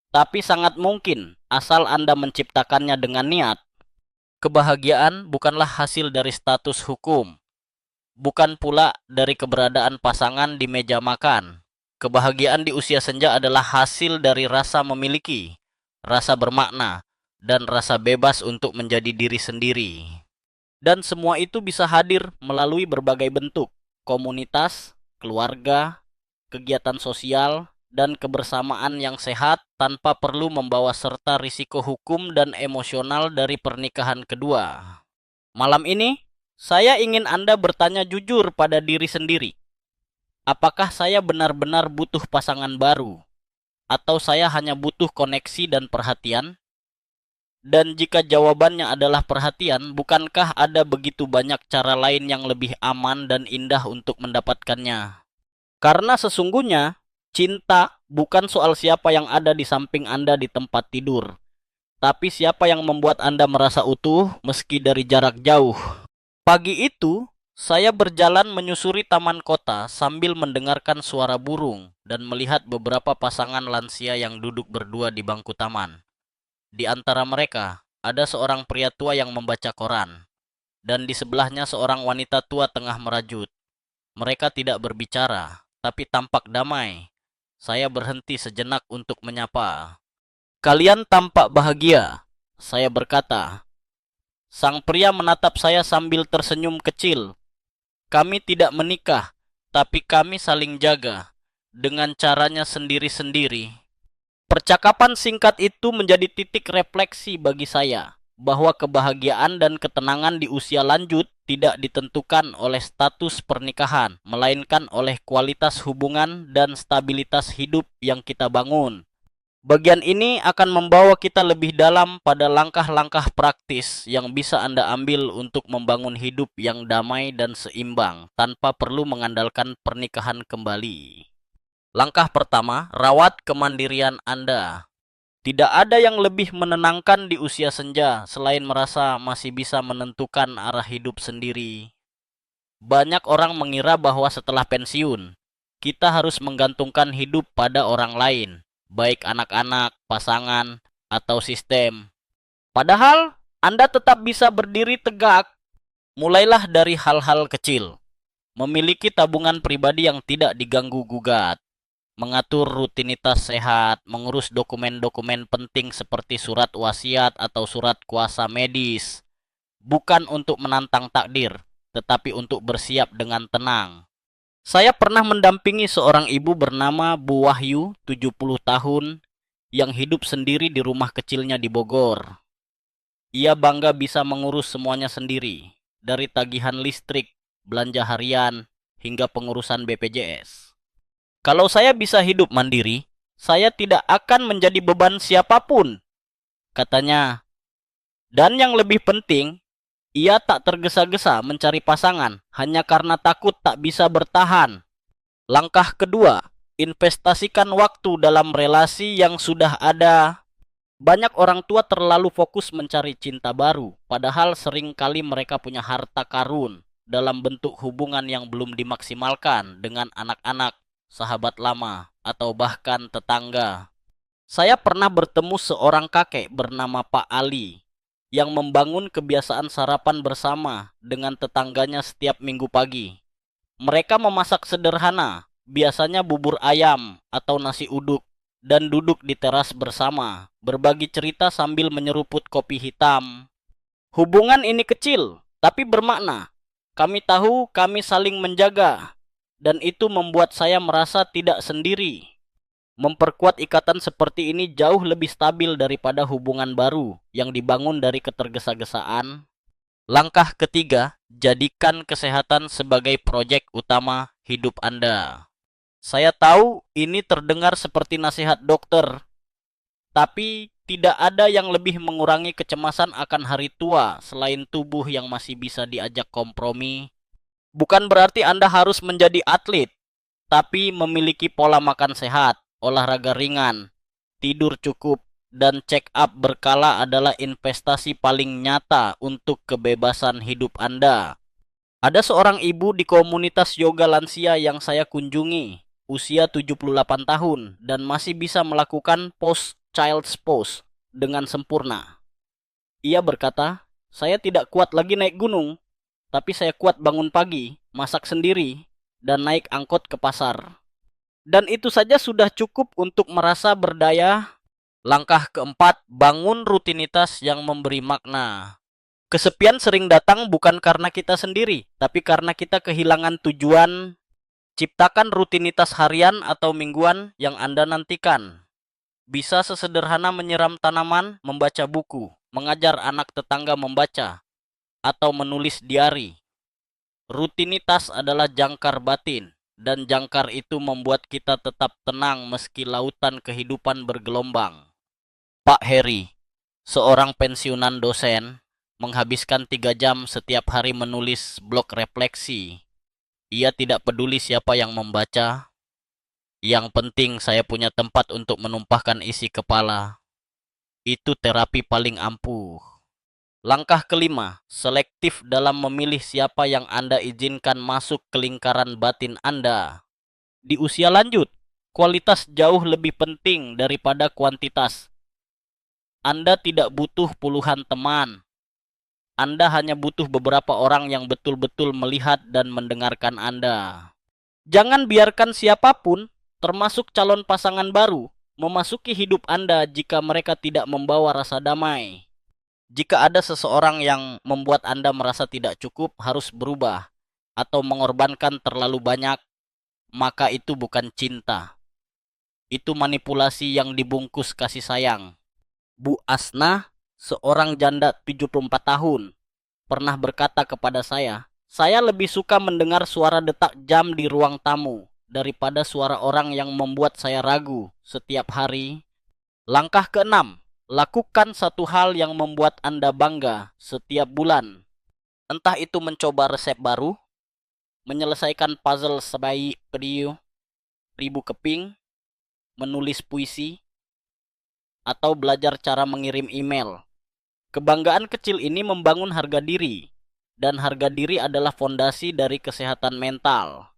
tapi sangat mungkin asal Anda menciptakannya dengan niat. Kebahagiaan bukanlah hasil dari status hukum, bukan pula dari keberadaan pasangan di meja makan. Kebahagiaan di usia senja adalah hasil dari rasa memiliki, rasa bermakna, dan rasa bebas untuk menjadi diri sendiri. Dan semua itu bisa hadir melalui berbagai bentuk: komunitas, keluarga, kegiatan sosial, dan kebersamaan yang sehat tanpa perlu membawa serta risiko hukum dan emosional dari pernikahan kedua. Malam ini, saya ingin Anda bertanya jujur pada diri sendiri. Apakah saya benar-benar butuh pasangan baru? Atau saya hanya butuh koneksi dan perhatian? Dan jika jawabannya adalah perhatian, bukankah ada begitu banyak cara lain yang lebih aman dan indah untuk mendapatkannya? Karena sesungguhnya, cinta bukan soal siapa yang ada di samping Anda di tempat tidur, tapi siapa yang membuat Anda merasa utuh meski dari jarak jauh. Pagi itu, saya berjalan menyusuri taman kota sambil mendengarkan suara burung dan melihat beberapa pasangan lansia yang duduk berdua di bangku taman. Di antara mereka, ada seorang pria tua yang membaca koran, dan di sebelahnya seorang wanita tua tengah merajut. Mereka tidak berbicara, tapi tampak damai. Saya berhenti sejenak untuk menyapa. "Kalian tampak bahagia," saya berkata. Sang pria menatap saya sambil tersenyum kecil. "Kami tidak menikah, tapi kami saling jaga, dengan caranya sendiri-sendiri." Percakapan singkat itu menjadi titik refleksi bagi saya, bahwa kebahagiaan dan ketenangan di usia lanjut tidak ditentukan oleh status pernikahan, melainkan oleh kualitas hubungan dan stabilitas hidup yang kita bangun. Bagian ini akan membawa kita lebih dalam pada langkah-langkah praktis yang bisa Anda ambil untuk membangun hidup yang damai dan seimbang tanpa perlu mengandalkan pernikahan kembali. Langkah pertama, rawat kemandirian Anda. Tidak ada yang lebih menenangkan di usia senja selain merasa masih bisa menentukan arah hidup sendiri. Banyak orang mengira bahwa setelah pensiun, kita harus menggantungkan hidup pada orang lain, baik anak-anak, pasangan, atau sistem. Padahal, Anda tetap bisa berdiri tegak. Mulailah dari hal-hal kecil. Memiliki tabungan pribadi yang tidak diganggu-gugat, mengatur rutinitas sehat, mengurus dokumen-dokumen penting seperti surat wasiat atau surat kuasa medis, bukan untuk menantang takdir, tetapi untuk bersiap dengan tenang. Saya pernah mendampingi seorang ibu bernama Bu Wahyu, 70 tahun, yang hidup sendiri di rumah kecilnya di Bogor. Ia bangga bisa mengurus semuanya sendiri, dari tagihan listrik, belanja harian, hingga pengurusan BPJS. "Kalau saya bisa hidup mandiri, saya tidak akan menjadi beban siapapun," katanya. Dan yang lebih penting, ia tak tergesa-gesa mencari pasangan hanya karena takut tak bisa bertahan. Langkah kedua, investasikan waktu dalam relasi yang sudah ada. Banyak orang tua terlalu fokus mencari cinta baru, padahal seringkali mereka punya harta karun dalam bentuk hubungan yang belum dimaksimalkan dengan anak-anak, sahabat lama, atau bahkan tetangga. Saya pernah bertemu seorang kakek bernama Pak Ali yang membangun kebiasaan sarapan bersama dengan tetangganya setiap minggu pagi. Mereka memasak sederhana, biasanya bubur ayam atau nasi uduk, dan duduk di teras bersama, berbagi cerita sambil menyeruput kopi hitam. Hubungan ini kecil, tapi bermakna. Kami tahu kami saling menjaga, dan itu membuat saya merasa tidak sendiri. Memperkuat ikatan seperti ini jauh lebih stabil daripada hubungan baru yang dibangun dari ketergesa-gesaan. Langkah ketiga, jadikan kesehatan sebagai proyek utama hidup Anda. Saya tahu ini terdengar seperti nasihat dokter, tapi Tidak ada yang lebih mengurangi kecemasan akan hari tua selain tubuh yang masih bisa diajak kompromi. Bukan berarti Anda harus menjadi atlet, tapi memiliki pola makan sehat, olahraga ringan, tidur cukup, dan check up berkala adalah investasi paling nyata untuk kebebasan hidup Anda. Ada seorang ibu di komunitas yoga lansia yang saya kunjungi, usia 78 tahun, dan masih bisa melakukan pose child's pose dengan sempurna. Ia berkata, saya tidak kuat lagi naik gunung, tapi saya kuat bangun pagi, masak sendiri, dan naik angkot ke pasar. Dan itu saja sudah cukup untuk merasa berdaya. Langkah keempat, bangun rutinitas yang memberi makna. Kesepian sering datang bukan karena kita sendiri, tapi karena kita kehilangan tujuan. Ciptakan rutinitas harian atau mingguan yang Anda nantikan. Bisa sesederhana menyiram tanaman, membaca buku, mengajar anak tetangga membaca, atau menulis diari. Rutinitas adalah jangkar batin, dan jangkar itu membuat kita tetap tenang meski lautan kehidupan bergelombang. Pak Heri, seorang pensiunan dosen, menghabiskan 3 jam setiap hari menulis blog refleksi. Ia tidak peduli siapa yang membaca. Yang penting saya punya tempat untuk menumpahkan isi kepala. Itu terapi paling ampuh. Langkah kelima, selektif dalam memilih siapa yang Anda izinkan masuk ke lingkaran batin Anda. Di usia lanjut, kualitas jauh lebih penting daripada kuantitas. Anda tidak butuh puluhan teman. Anda hanya butuh beberapa orang yang betul-betul melihat dan mendengarkan Anda. Jangan biarkan siapapun, termasuk calon pasangan baru, memasuki hidup Anda jika mereka tidak membawa rasa damai. Jika ada seseorang yang membuat Anda merasa tidak cukup, harus berubah, atau mengorbankan terlalu banyak, maka itu bukan cinta. Itu manipulasi yang dibungkus kasih sayang. Bu Asna, seorang janda 74 tahun, pernah berkata kepada saya lebih suka mendengar suara detak jam di ruang tamu daripada suara orang yang membuat saya ragu setiap hari. Langkah keenam, lakukan satu hal yang membuat Anda bangga setiap bulan. Entah itu mencoba resep baru, menyelesaikan puzzle sebaik ribu keping, menulis puisi, atau belajar cara mengirim email. Kebanggaan kecil ini membangun harga diri, dan harga diri adalah fondasi dari kesehatan mental.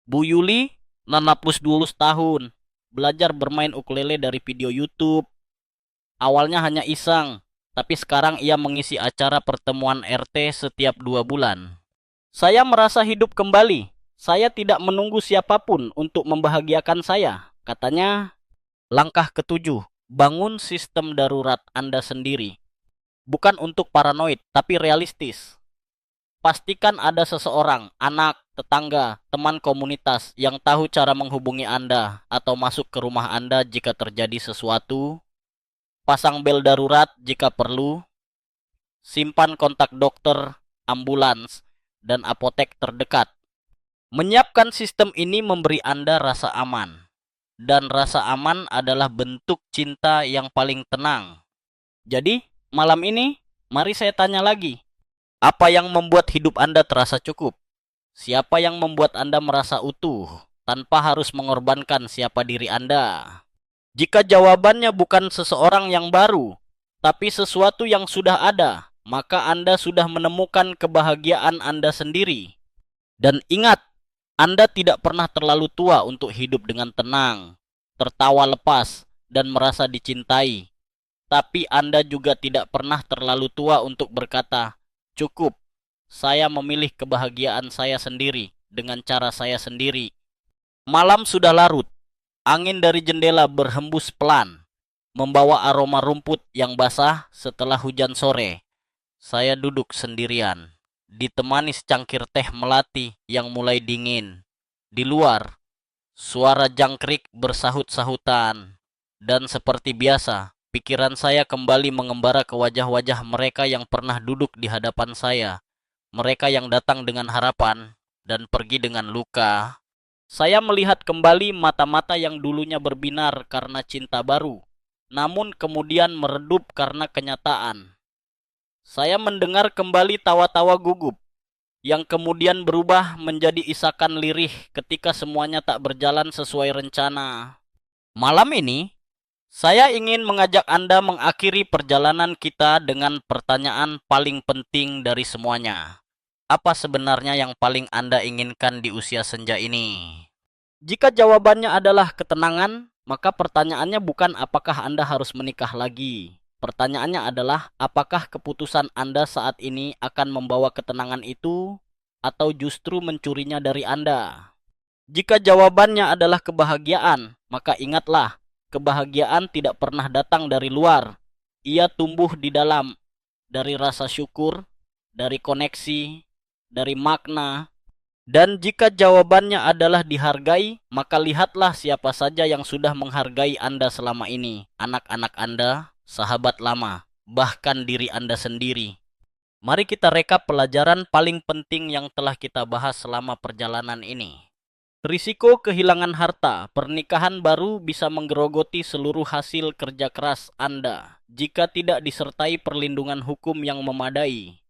Bu Yuli, 62 tahun, belajar bermain ukulele dari video YouTube. Awalnya hanya iseng, tapi sekarang ia mengisi acara pertemuan RT setiap 2 bulan. Saya merasa hidup kembali. Saya tidak menunggu siapapun untuk membahagiakan saya, katanya. Langkah ketujuh, bangun sistem darurat Anda sendiri. Bukan untuk paranoid, tapi realistis. Pastikan ada seseorang, anak, tetangga, teman komunitas yang tahu cara menghubungi Anda atau masuk ke rumah Anda jika terjadi sesuatu. Pasang bel darurat jika perlu. Simpan kontak dokter, ambulans, dan apotek terdekat. Menyiapkan sistem ini memberi Anda rasa aman. Dan rasa aman adalah bentuk cinta yang paling tenang. Jadi, malam ini, mari saya tanya lagi. Apa yang membuat hidup Anda terasa cukup? Siapa yang membuat Anda merasa utuh, tanpa harus mengorbankan siapa diri Anda? Jika jawabannya bukan seseorang yang baru, tapi sesuatu yang sudah ada, maka Anda sudah menemukan kebahagiaan Anda sendiri. Dan ingat, Anda tidak pernah terlalu tua untuk hidup dengan tenang, tertawa lepas, dan merasa dicintai. Tapi Anda juga tidak pernah terlalu tua untuk berkata, cukup, saya memilih kebahagiaan saya sendiri dengan cara saya sendiri. Malam sudah larut, angin dari jendela berhembus pelan, membawa aroma rumput yang basah setelah hujan sore. Saya duduk sendirian, ditemani secangkir teh melati yang mulai dingin. Di luar, suara jangkrik bersahut-sahutan. Dan seperti biasa, pikiran saya kembali mengembara ke wajah-wajah mereka yang pernah duduk di hadapan saya. Mereka yang datang dengan harapan dan pergi dengan luka. Saya melihat kembali mata-mata yang dulunya berbinar karena cinta baru. namun kemudian meredup karena kenyataan. Saya mendengar kembali tawa-tawa gugup, yang kemudian berubah menjadi isakan lirih ketika semuanya tak berjalan sesuai rencana. Malam ini, saya ingin mengajak Anda mengakhiri perjalanan kita dengan pertanyaan paling penting dari semuanya. Apa sebenarnya yang paling Anda inginkan di usia senja ini? Jika jawabannya adalah ketenangan, maka pertanyaannya bukan apakah Anda harus menikah lagi. Pertanyaannya adalah apakah keputusan Anda saat ini akan membawa ketenangan itu atau justru mencurinya dari Anda. Jika jawabannya adalah kebahagiaan, maka ingatlah, kebahagiaan tidak pernah datang dari luar. Ia tumbuh di dalam, dari rasa syukur, dari koneksi, dari makna. Dan jika jawabannya adalah dihargai, maka lihatlah siapa saja yang sudah menghargai Anda selama ini. Anak-anak Anda, sahabat lama, bahkan diri Anda sendiri. Mari kita rekap pelajaran paling penting yang telah kita bahas selama perjalanan ini. Risiko kehilangan harta, pernikahan baru bisa menggerogoti seluruh hasil kerja keras Anda jika tidak disertai perlindungan hukum yang memadai.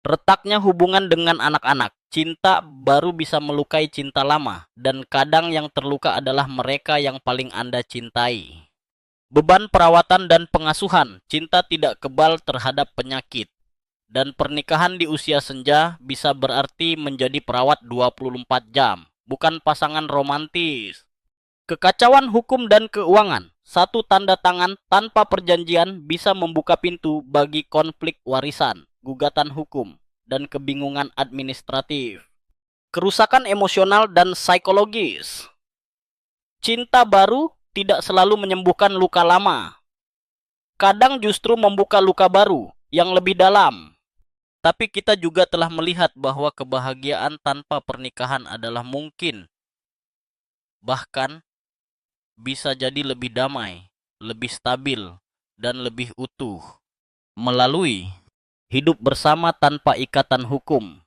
Retaknya hubungan dengan anak-anak, cinta baru bisa melukai cinta lama, dan kadang yang terluka adalah mereka yang paling Anda cintai. Beban perawatan dan pengasuhan, cinta tidak kebal terhadap penyakit. Dan pernikahan di usia senja bisa berarti menjadi perawat 24 jam, bukan pasangan romantis. Kekacauan hukum dan keuangan, satu tanda tangan tanpa perjanjian bisa membuka pintu bagi konflik warisan, gugatan hukum, dan kebingungan administratif. Kerusakan emosional dan psikologis. Cinta baru tidak selalu menyembuhkan luka lama. Kadang justru membuka luka baru yang lebih dalam. Tapi kita juga telah melihat bahwa kebahagiaan tanpa pernikahan adalah mungkin. Bahkan bisa jadi lebih damai, lebih stabil, dan lebih utuh. Melalui hidup bersama tanpa ikatan hukum,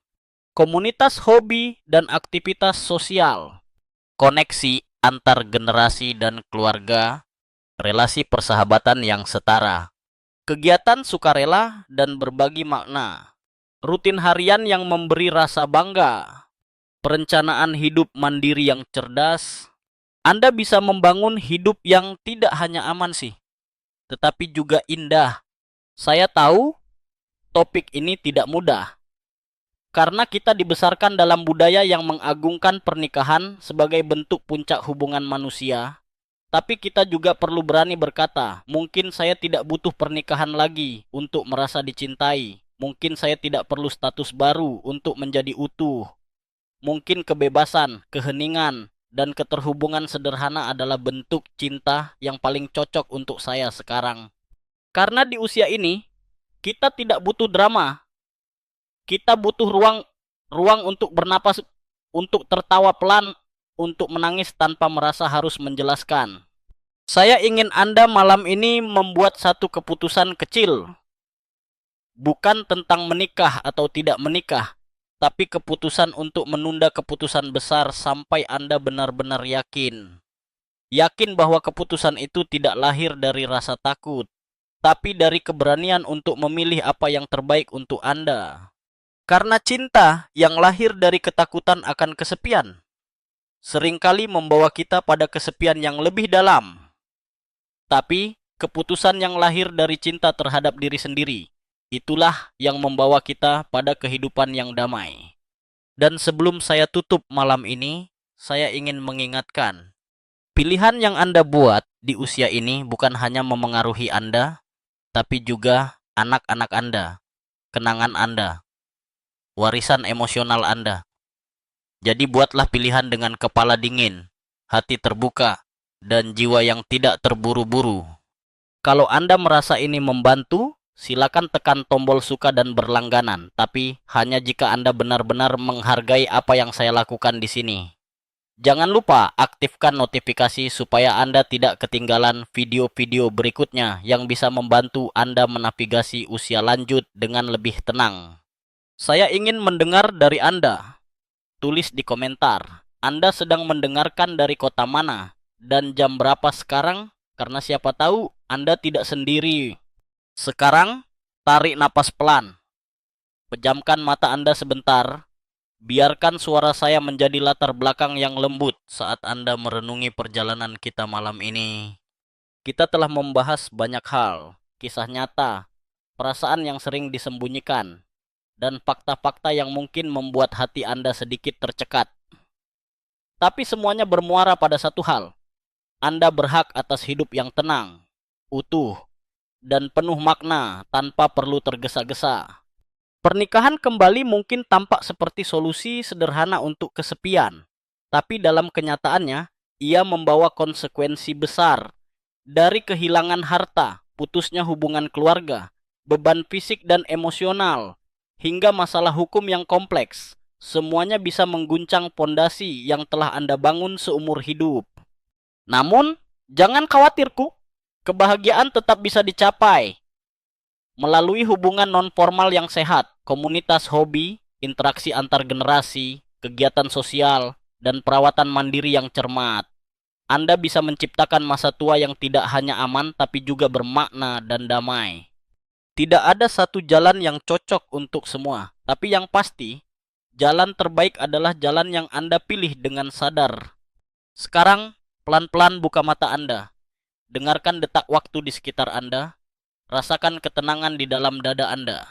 komunitas hobi dan aktivitas sosial, koneksi antar generasi dan keluarga, relasi persahabatan yang setara, kegiatan sukarela dan berbagi makna, rutin harian yang memberi rasa bangga, perencanaan hidup mandiri yang cerdas. Anda bisa membangun hidup yang tidak hanya aman sih, tetapi juga indah. Saya tahu topik ini tidak mudah, karena kita dibesarkan dalam budaya yang mengagungkan pernikahan sebagai bentuk puncak hubungan manusia. Tapi kita juga perlu berani berkata, mungkin saya tidak butuh pernikahan lagi untuk merasa dicintai. Mungkin saya tidak perlu status baru untuk menjadi utuh. Mungkin kebebasan, keheningan, dan keterhubungan sederhana adalah bentuk cinta yang paling cocok untuk saya sekarang. Karena di usia ini, kita tidak butuh drama. Kita butuh ruang untuk bernapas, untuk tertawa pelan, untuk menangis tanpa merasa harus menjelaskan. Saya ingin Anda malam ini membuat satu keputusan kecil. Bukan tentang menikah atau tidak menikah, tapi keputusan untuk menunda keputusan besar sampai Anda benar-benar yakin. Yakin bahwa keputusan itu tidak lahir dari rasa takut, tapi dari keberanian untuk memilih apa yang terbaik untuk Anda. Karena cinta yang lahir dari ketakutan akan kesepian seringkali membawa kita pada kesepian yang lebih dalam. Tapi keputusan yang lahir dari cinta terhadap diri sendiri, itulah yang membawa kita pada kehidupan yang damai. Dan sebelum saya tutup malam ini, saya ingin mengingatkan, pilihan yang Anda buat di usia ini bukan hanya memengaruhi Anda, tapi juga anak-anak Anda, kenangan Anda, warisan emosional Anda. Jadi buatlah pilihan dengan kepala dingin, hati terbuka, dan jiwa yang tidak terburu-buru. Kalau Anda merasa ini membantu, silakan tekan tombol suka dan berlangganan, tapi hanya jika Anda benar-benar menghargai apa yang saya lakukan di sini. Jangan lupa aktifkan notifikasi supaya Anda tidak ketinggalan video-video berikutnya yang bisa membantu Anda menavigasi usia lanjut dengan lebih tenang. Saya ingin mendengar dari Anda. Tulis di komentar, Anda sedang mendengarkan dari kota mana dan jam berapa sekarang? Karena siapa tahu Anda tidak sendiri. Sekarang, tarik napas pelan. Pejamkan mata Anda sebentar. Biarkan suara saya menjadi latar belakang yang lembut saat Anda merenungi perjalanan kita malam ini. Kita telah membahas banyak hal, kisah nyata, perasaan yang sering disembunyikan, dan fakta-fakta yang mungkin membuat hati Anda sedikit tercekat. Tapi semuanya bermuara pada satu hal. Anda berhak atas hidup yang tenang, utuh, dan penuh makna tanpa perlu tergesa-gesa. Pernikahan kembali mungkin tampak seperti solusi sederhana untuk kesepian, tapi dalam kenyataannya, ia membawa konsekuensi besar. Dari kehilangan harta, putusnya hubungan keluarga, beban fisik dan emosional, hingga masalah hukum yang kompleks, semuanya bisa mengguncang pondasi yang telah Anda bangun seumur hidup. Namun, jangan khawatirku, kebahagiaan tetap bisa dicapai melalui hubungan non-formal yang sehat, komunitas hobi, interaksi antar generasi, kegiatan sosial, dan perawatan mandiri yang cermat. Anda bisa menciptakan masa tua yang tidak hanya aman tapi juga bermakna dan damai. Tidak ada satu jalan yang cocok untuk semua, tapi yang pasti, jalan terbaik adalah jalan yang Anda pilih dengan sadar. Sekarang, pelan-pelan buka mata Anda. Dengarkan detak waktu di sekitar Anda. Rasakan ketenangan di dalam dada Anda.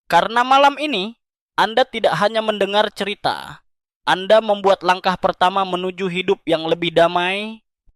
Karena malam ini, Anda tidak hanya mendengar cerita. Anda membuat langkah pertama menuju hidup yang lebih damai,